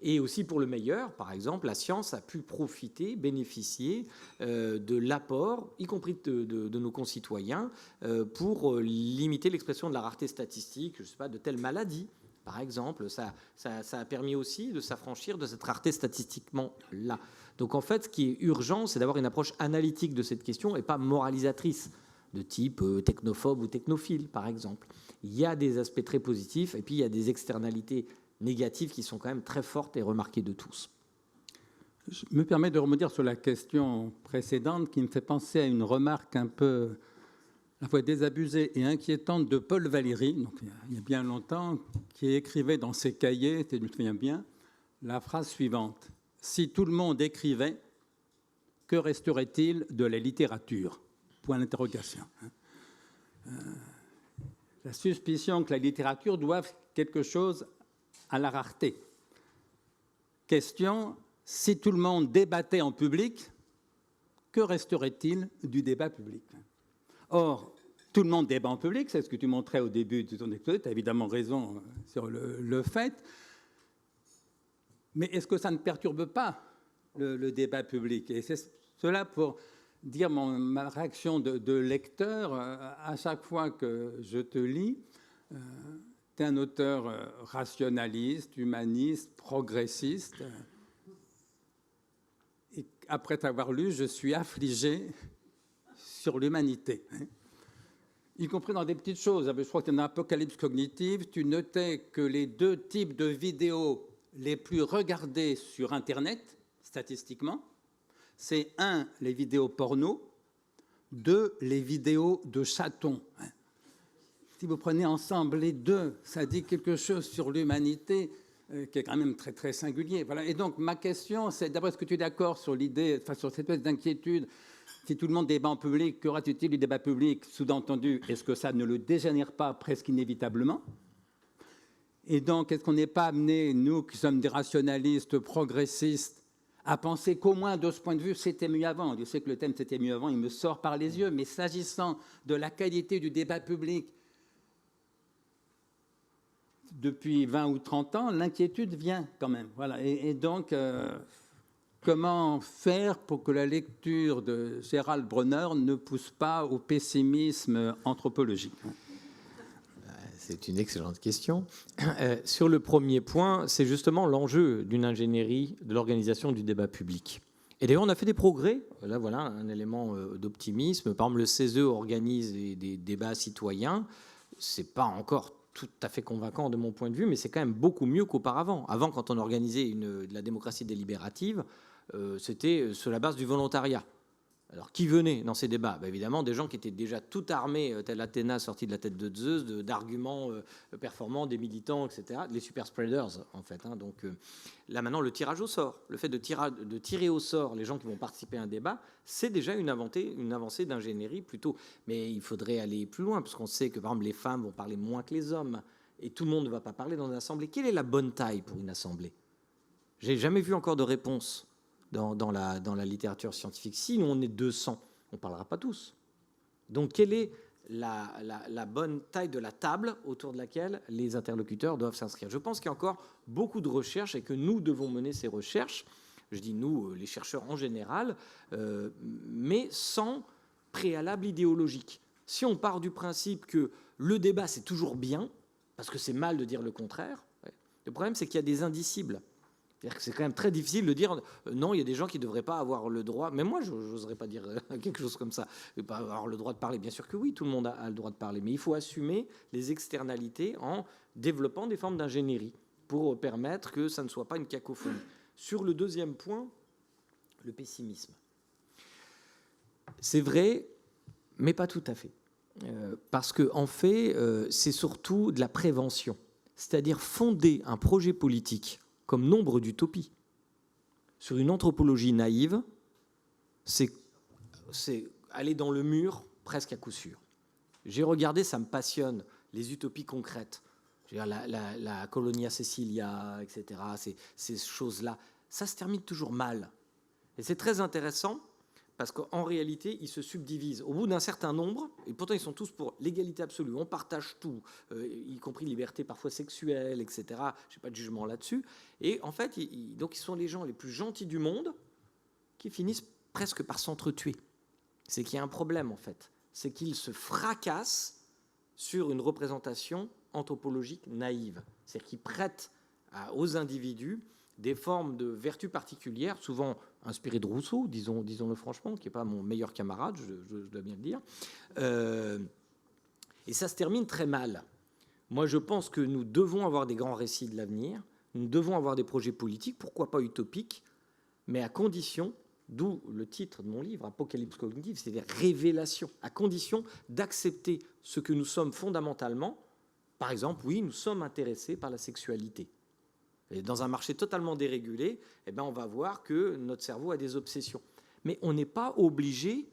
Et aussi pour le meilleur, par exemple, la science a pu profiter, bénéficier de l'apport, y compris de nos concitoyens, pour limiter l'expression de la rareté statistique, je ne sais pas, de telles maladies. Par exemple, ça a permis aussi de s'affranchir de cette rareté statistiquement-là. Donc en fait, ce qui est urgent, c'est d'avoir une approche analytique de cette question et pas moralisatrice, de type technophobe ou technophile, par exemple. Il y a des aspects très positifs et puis il y a des externalités négatives qui sont quand même très fortes et remarquées de tous. Je me permets de rebondir sur la question précédente qui me fait penser à une remarque un peu à la fois désabusée et inquiétante de Paul Valéry, donc il y a bien longtemps, qui écrivait dans ses cahiers, si je me souviens bien, la phrase suivante: « Si tout le monde écrivait, que resterait-il de la littérature ?» Point d'interrogation. La suspicion que la littérature doive quelque chose à la rareté. Question, si tout le monde débattait en public, que resterait-il du débat public? Or, tout le monde débat en public, c'est ce que tu montrais au début de ton exposé, tu as évidemment raison sur le fait, mais est-ce que ça ne perturbe pas le débat public? Et c'est cela pour dire ma réaction de lecteur à chaque fois que je te lis. Tu es un auteur rationaliste, humaniste, progressiste. Et après t'avoir lu, je suis affligé sur l'humanité, y compris dans des petites choses. Je crois que dans Apocalypse cognitive, tu notais que les 2 types de vidéos les plus regardées sur Internet, statistiquement, c'est 1, les vidéos porno, 2, les vidéos de chatons. Si vous prenez ensemble les 2, ça dit quelque chose sur l'humanité qui est quand même très, très singulier. Voilà. Et donc, ma question, c'est, d'abord, est-ce que tu es d'accord sur l'idée, enfin, sur cette espèce d'inquiétude, si tout le monde débat en public, qu'aura-t-il du débat public? Sous-entendu, est-ce que ça ne le dégénère pas presque inévitablement? Et donc, est-ce qu'on n'est pas amené, nous qui sommes des rationalistes progressistes, à penser qu'au moins de ce point de vue, c'était mieux avant? Je sais que le thème c'était mieux avant, il me sort par les yeux, mais s'agissant de la qualité du débat public, depuis 20 ou 30 ans, l'inquiétude vient quand même. Voilà. Et donc, comment faire pour que la lecture de Gérald Bronner ne pousse pas au pessimisme anthropologique? C'est une excellente question. Sur le premier point, c'est justement l'enjeu d'une ingénierie de l'organisation du débat public. Et d'ailleurs, on a fait des progrès. Là, voilà un élément d'optimisme. Par exemple, le CESE organise des débats citoyens. Ce n'est pas encore tout à fait convaincant de mon point de vue, mais c'est quand même beaucoup mieux qu'auparavant. Avant, quand on organisait de la démocratie délibérative, c'était sur la base du volontariat. Alors, qui venait dans ces débats? Évidemment, des gens qui étaient déjà tout armés, tel Athéna sorti de la tête de Zeus, d'arguments performants, des militants, etc., les super spreaders, en fait. Donc, là, maintenant, le tirage au sort, le fait de tirer au sort les gens qui vont participer à un débat, c'est déjà une avancée d'ingénierie plutôt. Mais il faudrait aller plus loin, parce qu'on sait que, par exemple, les femmes vont parler moins que les hommes, et tout le monde ne va pas parler dans une assemblée. Quelle est la bonne taille pour une assemblée? Je n'ai jamais vu encore de réponse dans la littérature scientifique. Si nous on est 200, on ne parlera pas tous. Donc quelle est la bonne taille de la table autour de laquelle les interlocuteurs doivent s'inscrire? Je pense qu'il y a encore beaucoup de recherches et que nous devons mener ces recherches, je dis nous, les chercheurs en général, mais sans préalable idéologique. Si on part du principe que le débat c'est toujours bien, parce que c'est mal de dire le contraire, le problème c'est qu'il y a des indicibles. C'est quand même très difficile de dire non, il y a des gens qui ne devraient pas avoir le droit. Mais moi, je n'oserais pas dire quelque chose comme ça. Pas avoir le droit de parler. Bien sûr que oui, tout le monde a le droit de parler. Mais il faut assumer les externalités en développant des formes d'ingénierie pour permettre que ça ne soit pas une cacophonie. Sur le deuxième point, le pessimisme. C'est vrai, mais pas tout à fait. Parce qu'en fait, c'est surtout de la prévention. C'est-à-dire fonder un projet politique comme nombre d'utopies sur une anthropologie naïve, c'est aller dans le mur presque à coup sûr. J'ai regardé, ça me passionne, les utopies concrètes. Je veux dire, la Colonia Sicilia, etc., ces choses-là, ça se termine toujours mal. Et c'est très intéressant parce qu'en réalité, ils se subdivisent. Au bout d'un certain nombre, et pourtant ils sont tous pour l'égalité absolue, on partage tout, y compris liberté parfois sexuelle, etc. Je n'ai pas de jugement là-dessus. Et en fait, donc ils sont les gens les plus gentils du monde qui finissent presque par s'entretuer. C'est qu'il y a un problème, en fait. C'est qu'ils se fracassent sur une représentation anthropologique naïve. C'est-à-dire qu'ils prêtent aux individus des formes de vertus particulières, souvent inspirées de Rousseau, disons-le franchement, qui n'est pas mon meilleur camarade, je dois bien le dire. Et ça se termine très mal. Moi, je pense que nous devons avoir des grands récits de l'avenir, nous devons avoir des projets politiques, pourquoi pas utopiques, mais à condition, d'où le titre de mon livre, Apocalypse cognitive, c'est-à-dire révélation, à condition d'accepter ce que nous sommes fondamentalement. Par exemple, oui, nous sommes intéressés par la sexualité. Et dans un marché totalement dérégulé, on va voir que notre cerveau a des obsessions. Mais on n'est pas obligé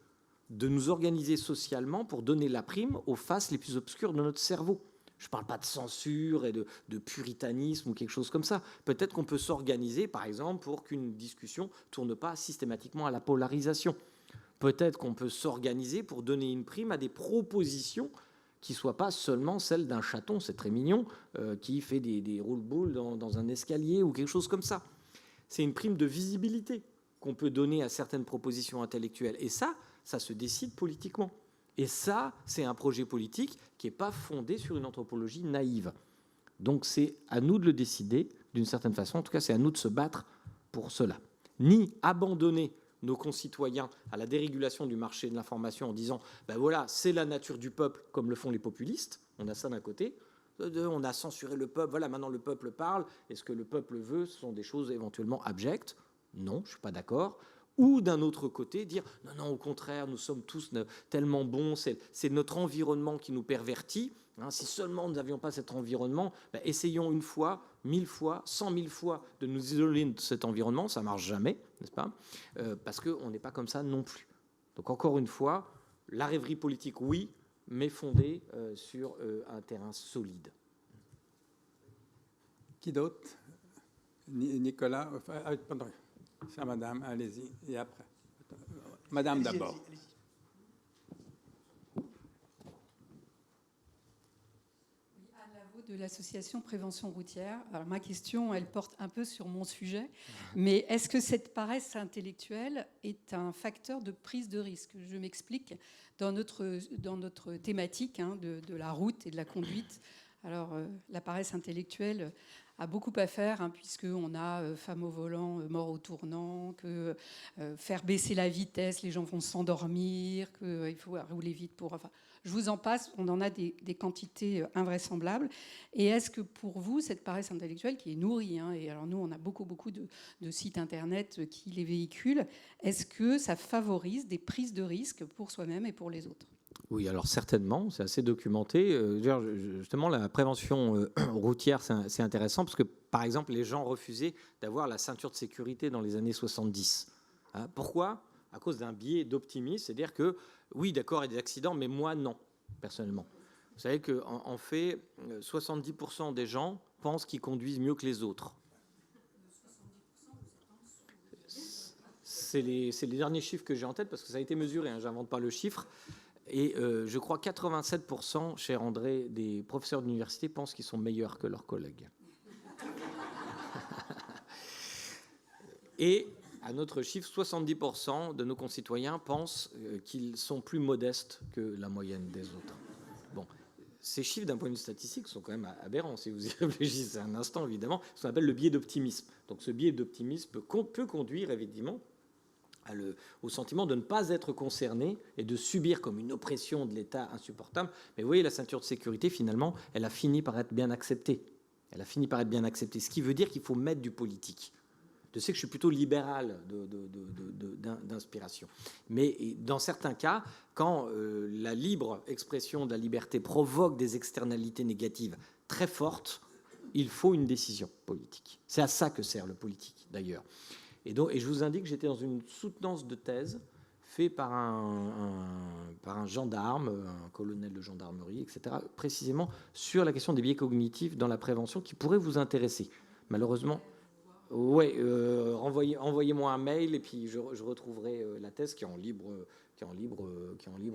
de nous organiser socialement pour donner la prime aux faces les plus obscures de notre cerveau. Je ne parle pas de censure et de puritanisme ou quelque chose comme ça. Peut-être qu'on peut s'organiser, par exemple, pour qu'une discussion ne tourne pas systématiquement à la polarisation. Peut-être qu'on peut s'organiser pour donner une prime à des propositions qui ne soient pas seulement celles d'un chaton, c'est très mignon, qui fait des roule-boules dans un escalier ou quelque chose comme ça. C'est une prime de visibilité qu'on peut donner à certaines propositions intellectuelles. Et ça se décide politiquement. Et ça, c'est un projet politique qui n'est pas fondé sur une anthropologie naïve. Donc c'est à nous de le décider d'une certaine façon. En tout cas, c'est à nous de se battre pour cela. Ni abandonner nos concitoyens à la dérégulation du marché de l'information en disant ben voilà, c'est la nature du peuple, comme le font les populistes. On a ça d'un côté. On a censuré le peuple. Voilà, maintenant le peuple parle. Et ce que le peuple veut, ce sont des choses éventuellement abjectes. Non, je ne suis pas d'accord. Ou d'un autre côté, dire non, non, au contraire, nous sommes tous tellement bons, c'est notre environnement qui nous pervertit. Si seulement nous n'avions pas cet environnement, essayons une fois, 1000 fois, 100 000 fois de nous isoler de cet environnement, ça ne marche jamais, n'est-ce pas ? Parce qu'on n'est pas comme ça non plus. Donc encore une fois, la rêverie politique, oui, mais fondée sur un terrain solide. Qui d'autre ? Nicolas, pardon. C'est madame, allez-y, et après. Madame d'abord. Anne Lavaux de l'association Prévention routière. Alors ma question, elle porte un peu sur mon sujet, mais est-ce que cette paresse intellectuelle est un facteur de prise de risque ? Je m'explique. Dans notre thématique de la route et de la conduite, alors la paresse intellectuelle a beaucoup à faire, puisqu'on a femme au volant, mort au tournant, que faire baisser la vitesse, les gens vont s'endormir, qu'il faut rouler vite pour... Enfin, je vous en passe, on en a des quantités invraisemblables. Et est-ce que pour vous, cette paresse intellectuelle qui est nourrie, et alors nous, on a beaucoup de sites Internet qui les véhiculent, est-ce que ça favorise des prises de risques pour soi-même et pour les autres ? Oui, alors certainement, c'est assez documenté. Justement, la prévention routière, c'est intéressant parce que, par exemple, les gens refusaient d'avoir la ceinture de sécurité dans les années 70. Pourquoi ? À cause d'un biais d'optimisme, c'est-à-dire que, oui, d'accord, il y a des accidents, mais moi, non, personnellement. Vous savez qu'en fait, 70% des gens pensent qu'ils conduisent mieux que les autres. C'est les derniers chiffres que j'ai en tête parce que ça a été mesuré, je n'invente pas le chiffre. Et je crois 87%, cher André, des professeurs d'université pensent qu'ils sont meilleurs que leurs collègues. Et à notre chiffre, 70% de nos concitoyens pensent qu'ils sont plus modestes que la moyenne des autres. Bon, ces chiffres, d'un point de vue statistique, sont quand même aberrants. Si vous y réfléchissez un instant, évidemment, ce qu'on appelle le biais d'optimisme. Donc ce biais d'optimisme peut conduire, évidemment, au sentiment de ne pas être concerné et de subir comme une oppression de l'État insupportable. Mais vous voyez, la ceinture de sécurité, finalement, elle a fini par être bien acceptée. Ce qui veut dire qu'il faut mettre du politique. Je sais que je suis plutôt libéral d'inspiration. Mais dans certains cas, quand la libre expression de la liberté provoque des externalités négatives très fortes, il faut une décision politique. C'est à ça que sert le politique, d'ailleurs. Et je vous indique que j'étais dans une soutenance de thèse faite par un gendarme, un colonel de gendarmerie, etc., précisément sur la question des biais cognitifs dans la prévention qui pourrait vous intéresser. Malheureusement, envoyez-moi un mail et puis je retrouverai la thèse qui est en libre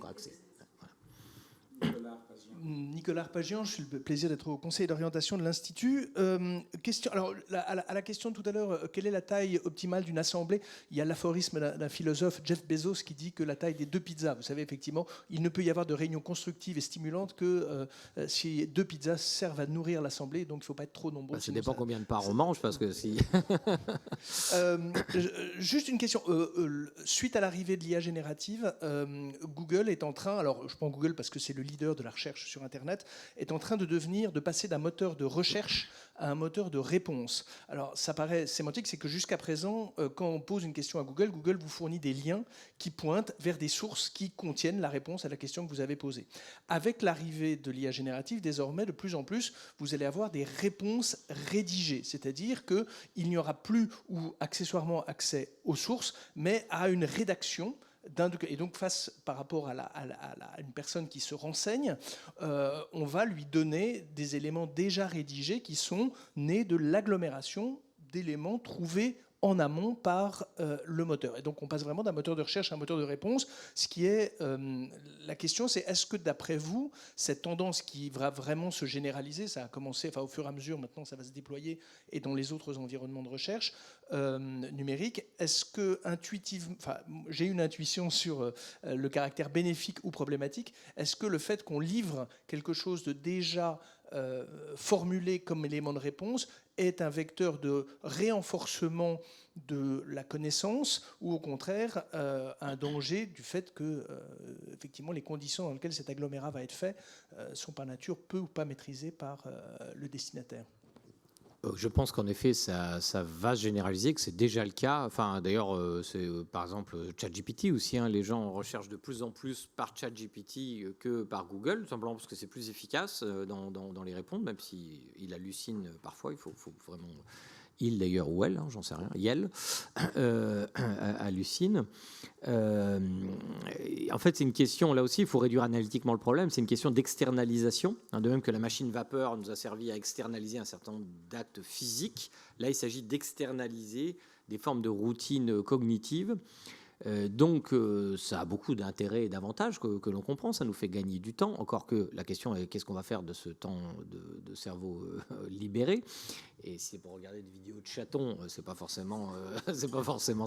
accès. Nicolas Arpagian, j'ai le plaisir d'être au conseil d'orientation de l'Institut. Alors, à la question tout à l'heure, quelle est la taille optimale d'une assemblée ? Il y a l'aphorisme d'un philosophe, Jeff Bezos, qui dit que la taille des 2 pizzas, vous savez, effectivement, il ne peut y avoir de réunion constructive et stimulante que si 2 pizzas servent à nourrir l'assemblée, donc il ne faut pas être trop nombreux. Ça dépend combien de parts on mange, parce que si... Juste une question. Suite à l'arrivée de l'IA générative, Google est en train, alors je prends Google parce que c'est le leader de la recherche sur Internet, est en train de passer d'un moteur de recherche à un moteur de réponse. Alors, ça paraît sémantique, c'est que jusqu'à présent, quand on pose une question à Google, Google vous fournit des liens qui pointent vers des sources qui contiennent la réponse à la question que vous avez posée. Avec l'arrivée de l'IA générative, désormais, de plus en plus, vous allez avoir des réponses rédigées, c'est-à-dire qu'il n'y aura plus ou accessoirement accès aux sources, mais à une rédaction et donc par rapport à une personne qui se renseigne, on va lui donner des éléments déjà rédigés qui sont nés de l'agglomération d'éléments trouvés en amont par le moteur. Et donc on passe vraiment d'un moteur de recherche à un moteur de réponse. Ce qui est la question, c'est est-ce que d'après vous, cette tendance qui va vraiment se généraliser, ça a commencé, au fur et à mesure, maintenant ça va se déployer et dans les autres environnements de recherche numérique, est-ce que intuitivement, j'ai une intuition sur le caractère bénéfique ou problématique, est-ce que le fait qu'on livre quelque chose de déjà formulé comme élément de réponse est un vecteur de renforcement de la connaissance ou au contraire un danger du fait que effectivement les conditions dans lesquelles cet agglomérat va être fait sont par nature peu ou pas maîtrisées par le destinataire? Je pense qu'en effet, ça va se généraliser, que c'est déjà le cas. Enfin, d'ailleurs, c'est par exemple ChatGPT aussi. Les gens recherchent de plus en plus par ChatGPT que par Google, tout simplement parce que c'est plus efficace dans les réponses, même s'il hallucine parfois. Il faut vraiment... Il d'ailleurs, ou elle, j'en sais rien, Yel, hallucine. En fait, c'est une question, là aussi, il faut réduire analytiquement le problème, c'est une question d'externalisation. De même que la machine vapeur nous a servi à externaliser un certain nombre d'actes physiques, là, il s'agit d'externaliser des formes de routine cognitive. Donc, ça a beaucoup d'intérêts et d'avantages que l'on comprend. Ça nous fait gagner du temps. Encore que la question est qu'est-ce qu'on va faire de ce temps de cerveau libéré. Et si c'est pour regarder des vidéos de chatons, c'est pas forcément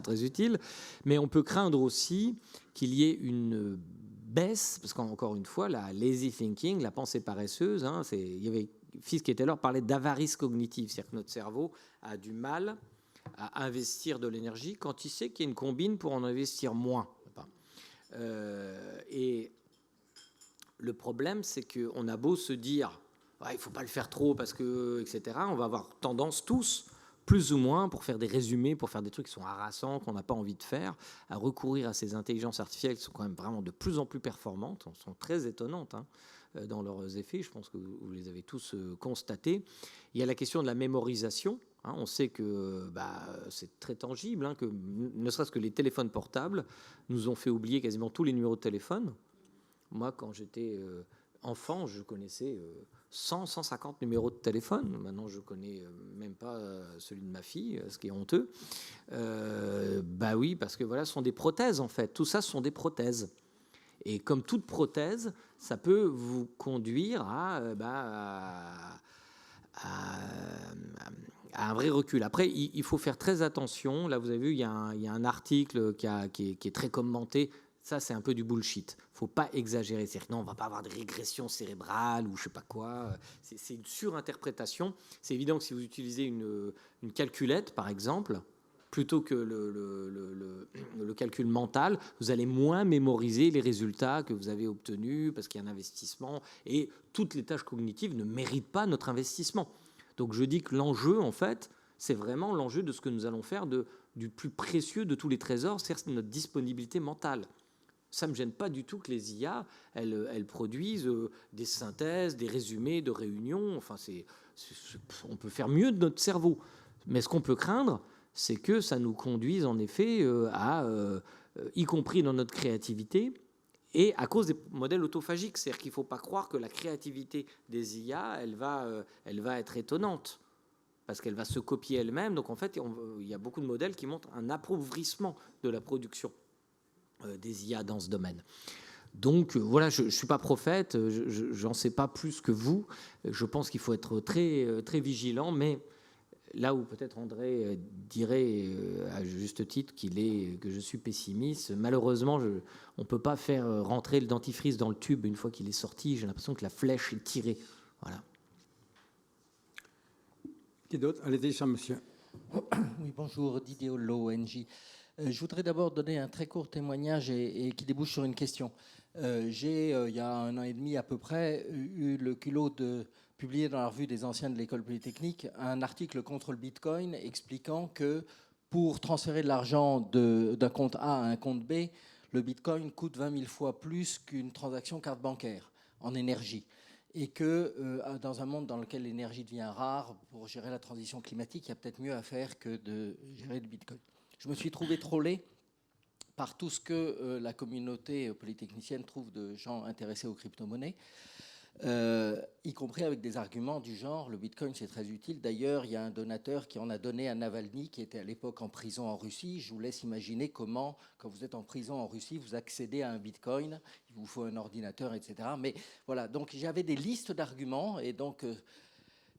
très utile. Mais on peut craindre aussi qu'il y ait une baisse, parce qu'encore une fois, la lazy thinking, la pensée paresseuse, il y avait Fisk qui était là, parlait d'avarice cognitive, c'est-à-dire que notre cerveau a du mal à investir de l'énergie quand il sait qu'il y a une combine pour en investir moins. Et le problème, c'est qu'on a beau se dire il ne faut pas le faire trop parce que, etc., on va avoir tendance tous, plus ou moins, pour faire des résumés, pour faire des trucs qui sont harassants, qu'on n'a pas envie de faire, à recourir à ces intelligences artificielles qui sont quand même vraiment de plus en plus performantes, sont très étonnantes dans leurs effets, je pense que vous les avez tous constatés. Il y a la question de la mémorisation. On sait que c'est très tangible, que ne serait-ce que les téléphones portables nous ont fait oublier quasiment tous les numéros de téléphone. Moi, quand j'étais enfant, je connaissais 150 numéros de téléphone. Maintenant, je ne connais même pas celui de ma fille, ce qui est honteux. Oui, parce que voilà, ce sont des prothèses, en fait. Tout ça, ce sont des prothèses. Et comme toute prothèse, ça peut vous conduire à un vrai recul. Après, il faut faire très attention. Là, vous avez vu, il y a un article qui est très commenté. Ça, c'est un peu du bullshit. Il ne faut pas exagérer. C'est-à-dire que non, on ne va pas avoir de régression cérébrale ou je ne sais pas quoi. C'est une surinterprétation. C'est évident que si vous utilisez une calculette, par exemple, plutôt que le calcul mental, vous allez moins mémoriser les résultats que vous avez obtenus parce qu'il y a un investissement. Et toutes les tâches cognitives ne méritent pas notre investissement. Donc je dis que l'enjeu, en fait, c'est vraiment l'enjeu de ce que nous allons faire du plus précieux de tous les trésors, c'est-à-dire notre disponibilité mentale. Ça ne me gêne pas du tout que les IA, elles produisent des synthèses, des résumés de réunions. Enfin, on peut faire mieux de notre cerveau. Mais ce qu'on peut craindre, c'est que ça nous conduise en effet y compris dans notre créativité, et à cause des modèles autophagiques. C'est-à-dire qu'il ne faut pas croire que la créativité des IA, elle va être étonnante, parce qu'elle va se copier elle-même. Donc en fait, il y a beaucoup de modèles qui montrent un appauvrissement de la production des IA dans ce domaine. Donc voilà, je ne suis pas prophète, j'en sais pas plus que vous. Je pense qu'il faut être très, très vigilant, mais là où peut-être André dirait à juste titre que je suis pessimiste, malheureusement, on ne peut pas faire rentrer le dentifrice dans le tube une fois qu'il est sorti. J'ai l'impression que la flèche est tirée. Voilà. Qui d'autre? Allez-y, cher monsieur. Oui, bonjour, Didier Hollo, ONG. Je voudrais d'abord donner un très court témoignage et qui débouche sur une question. J'ai, il y a 1 an et demi à peu près, eu le culot de publier dans la revue des anciens de l'école polytechnique un article contre le Bitcoin expliquant que pour transférer de l'argent d'un compte A à un compte B, le Bitcoin coûte 20 000 fois plus qu'une transaction carte bancaire en énergie. Et que dans un monde dans lequel l'énergie devient rare, pour gérer la transition climatique, il y a peut-être mieux à faire que de gérer le Bitcoin. Je me suis trouvé trollé par tout ce que la communauté polytechnicienne trouve de gens intéressés aux crypto-monnaies, y compris avec des arguments du genre le Bitcoin c'est très utile. D'ailleurs, il y a un donateur qui en a donné à Navalny, qui était à l'époque en prison en Russie. Je vous laisse imaginer comment, quand vous êtes en prison en Russie, vous accédez à un Bitcoin, il vous faut un ordinateur, etc. Mais voilà, donc j'avais des listes d'arguments, et donc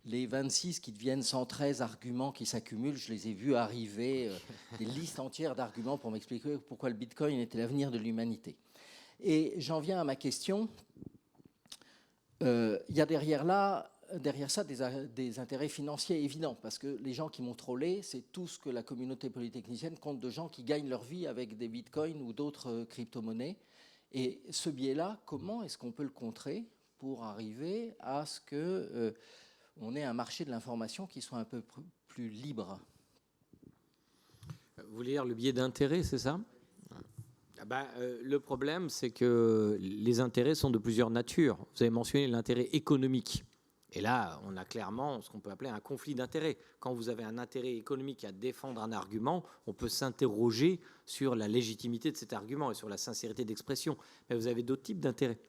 les 26 qui deviennent 113 arguments qui s'accumulent, je les ai vus arriver, des listes entières d'arguments pour m'expliquer pourquoi le Bitcoin était l'avenir de l'humanité. Et j'en viens à ma question. Il y a derrière ça des intérêts financiers évidents, parce que les gens qui m'ont trollé, c'est tout ce que la communauté polytechnicienne compte de gens qui gagnent leur vie avec des bitcoins ou d'autres crypto-monnaies. Et ce biais-là, comment est-ce qu'on peut le contrer pour arriver à ce qu'on ait un marché de l'information qui soit un peu plus libre? Vous voulez dire le biais d'intérêt, c'est ça? Le problème, c'est que les intérêts sont de plusieurs natures. Vous avez mentionné l'intérêt économique. Et là, on a clairement ce qu'on peut appeler un conflit d'intérêts. Quand vous avez un intérêt économique à défendre un argument, on peut s'interroger sur la légitimité de cet argument et sur la sincérité d'expression. Mais vous avez d'autres types d'intérêts.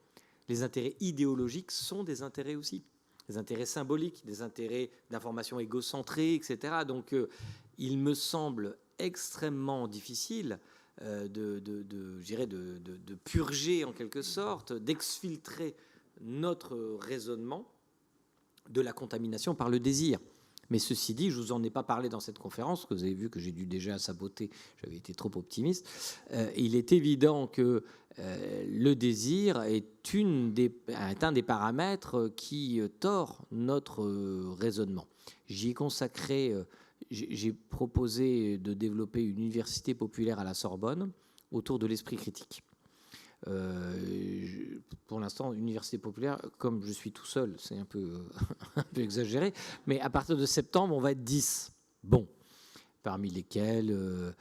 Les intérêts idéologiques sont des intérêts aussi. Des intérêts symboliques, des intérêts d'information égocentrée, etc. Donc, il me semble extrêmement difficile de purger en quelque sorte, d'exfiltrer notre raisonnement de la contamination par le désir. Mais ceci dit, je ne vous en ai pas parlé dans cette conférence, parce que vous avez vu que j'ai dû déjà saboter, j'avais été trop optimiste. Il est évident que le désir est un des paramètres qui tord notre raisonnement. J'y ai consacré... J'ai proposé de développer une université populaire à la Sorbonne autour de l'esprit critique. Pour l'instant, université populaire, comme je suis tout seul, c'est un peu exagéré, mais à partir de septembre, on va être 10. Bon, parmi lesquels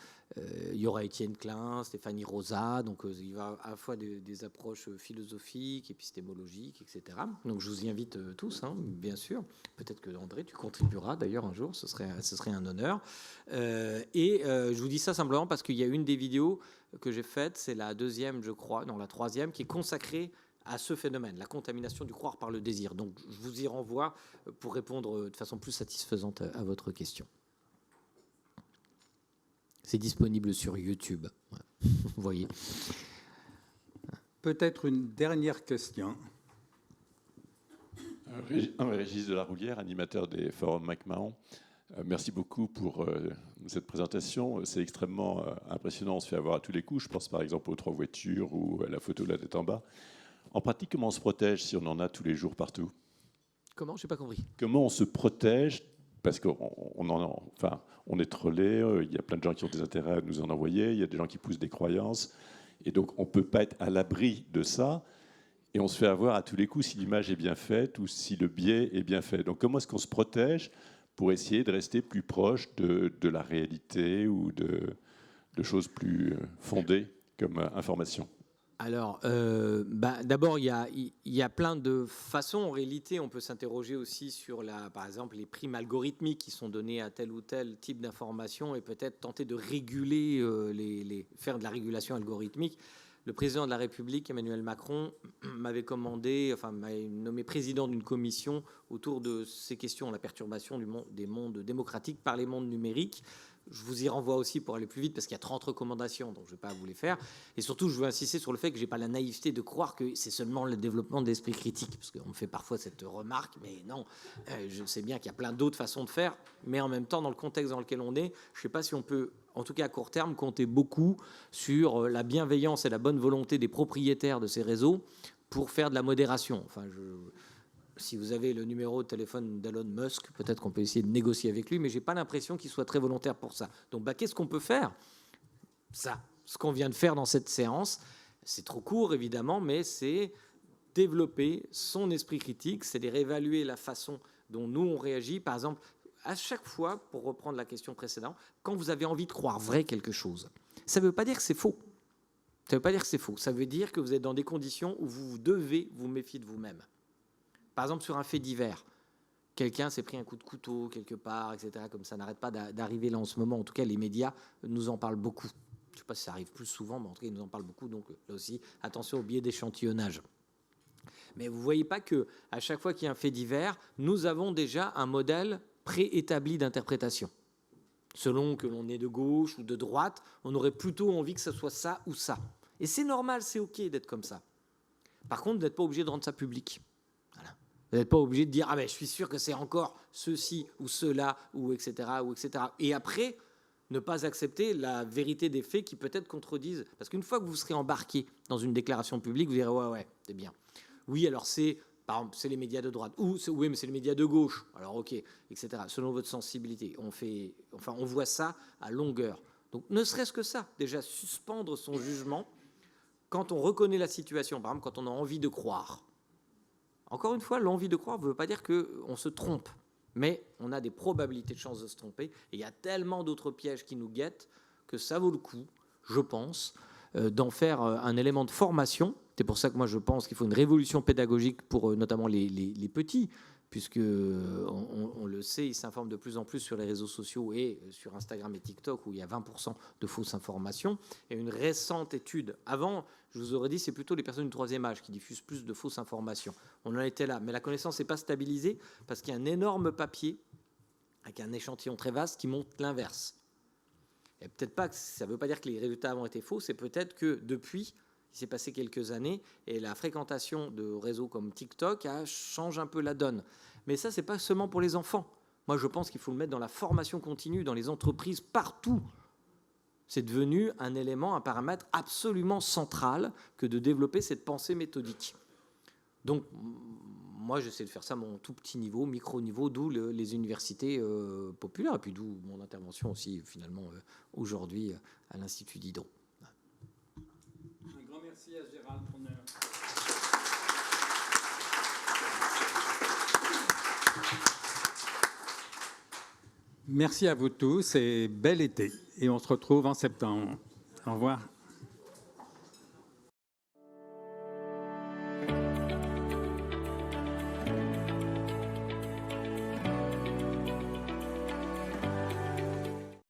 il y aura Étienne Klein, Stéphanie Rosa, donc il y aura à la fois des approches philosophiques, épistémologiques, etc. Donc je vous y invite tous, hein, bien sûr. Peut-être que André, tu contribueras d'ailleurs un jour, ce serait un honneur. Je vous dis ça simplement parce qu'il y a une des vidéos que j'ai faites, c'est la deuxième, je crois, non la troisième, qui est consacrée à ce phénomène, la contamination du croire par le désir. Donc je vous y renvoie pour répondre de façon plus satisfaisante à votre question. C'est disponible sur YouTube. Vous voyez. Peut-être une dernière question. Régis de la Roulière, animateur des forums MacMahon. Merci beaucoup pour cette présentation. C'est extrêmement impressionnant. On se fait avoir à tous les coups. Je pense par exemple aux 3 voitures ou à la photo de la tête en bas. En pratique, comment on se protège si on en a tous les jours partout? Comment? Je n'ai pas compris. Comment on se protège? Parce qu'on on est trollé, il y a plein de gens qui ont des intérêts à nous en envoyer, il y a des gens qui poussent des croyances, et donc on ne peut pas être à l'abri de ça, et on se fait avoir à tous les coups si l'image est bien faite ou si le biais est bien fait. Donc comment est-ce qu'on se protège pour essayer de rester plus proche de la réalité ou de choses plus fondées comme information? Alors, d'abord, il y a plein de façons. En réalité, on peut s'interroger aussi sur, par exemple, les primes algorithmiques qui sont données à tel ou tel type d'information et peut-être tenter de réguler, faire de la régulation algorithmique. Le président de la République, Emmanuel Macron, m'avait nommé président d'une commission autour de ces questions, la perturbation des mondes démocratiques par les mondes numériques. Je vous y renvoie aussi pour aller plus vite parce qu'il y a 30 recommandations, donc je ne vais pas vous les faire. Et surtout, je veux insister sur le fait que je n'ai pas la naïveté de croire que c'est seulement le développement de l'esprit critique, parce qu'on me fait parfois cette remarque, mais non, je sais bien qu'il y a plein d'autres façons de faire, mais en même temps, dans le contexte dans lequel on est, je ne sais pas si on peut, en tout cas à court terme, compter beaucoup sur la bienveillance et la bonne volonté des propriétaires de ces réseaux pour faire de la modération. Si vous avez le numéro de téléphone d'Elon Musk, peut-être qu'on peut essayer de négocier avec lui, mais je n'ai pas l'impression qu'il soit très volontaire pour ça. Donc, qu'est-ce qu'on peut faire? Ce qu'on vient de faire dans cette séance, c'est trop court, évidemment, mais c'est développer son esprit critique, c'est de réévaluer la façon dont nous, on réagit. Par exemple, à chaque fois, pour reprendre la question précédente, quand vous avez envie de croire vrai quelque chose, ça ne veut pas dire que c'est faux. Ça ne veut pas dire que c'est faux. Ça veut dire que vous êtes dans des conditions où vous devez vous méfier de vous-même. Par exemple, sur un fait divers, quelqu'un s'est pris un coup de couteau quelque part, etc. Comme ça n'arrête pas d'arriver là en ce moment. En tout cas, les médias nous en parlent beaucoup. Je ne sais pas si ça arrive plus souvent, mais en tout cas, il nous en parle beaucoup. Donc là aussi, attention au biais d'échantillonnage. Mais vous ne voyez pas qu'à chaque fois qu'il y a un fait divers, nous avons déjà un modèle préétabli d'interprétation. Selon que l'on est de gauche ou de droite, on aurait plutôt envie que ce soit ça ou ça. Et c'est normal, c'est OK d'être comme ça. Par contre, vous n'êtes pas obligé de rendre ça public. Voilà. Vous n'êtes pas obligé de dire « Ah ben, je suis sûr que c'est encore ceci ou cela, ou etc. » ou etc. Et après, ne pas accepter la vérité des faits qui peut-être contredisent. Parce qu'une fois que vous serez embarqué dans une déclaration publique, vous direz « Ouais, c'est bien. Oui, alors c'est... » Par exemple, c'est les médias de droite. Ou oui, mais c'est les médias de gauche. Alors, OK, etc. Selon votre sensibilité. On voit ça à longueur. Donc, ne serait-ce que ça, déjà, suspendre son jugement quand on reconnaît la situation. Par exemple, quand on a envie de croire. Encore une fois, l'envie de croire ne veut pas dire qu'on se trompe. Mais on a des probabilités de chance de se tromper. Et il y a tellement d'autres pièges qui nous guettent que ça vaut le coup, je pense, d'en faire un élément de formation. C'est pour ça que moi je pense qu'il faut une révolution pédagogique pour notamment les petits, puisque on le sait, ils s'informent de plus en plus sur les réseaux sociaux et sur Instagram et TikTok où il y a 20% de fausses informations. Et une récente étude, avant, je vous aurais dit, c'est plutôt les personnes du troisième âge qui diffusent plus de fausses informations. On en était là, mais la connaissance n'est pas stabilisée parce qu'il y a un énorme papier avec un échantillon très vaste qui montre l'inverse. Et peut-être pas que ça ne veut pas dire que les résultats ont été faux, c'est peut-être que depuis, il s'est passé quelques années et la fréquentation de réseaux comme TikTok change un peu la donne. Mais ça, c'est pas seulement pour les enfants. Moi, je pense qu'il faut le mettre dans la formation continue, dans les entreprises, partout. C'est devenu un élément, un paramètre absolument central que de développer cette pensée méthodique. Donc, moi, j'essaie de faire ça à mon tout petit niveau, micro-niveau, d'où les universités populaires, et puis d'où mon intervention aussi, finalement, aujourd'hui, à l'Institut Diderot. Un grand merci à Gérald Bronner. Merci à vous tous et bel été. Et on se retrouve en septembre. Au revoir.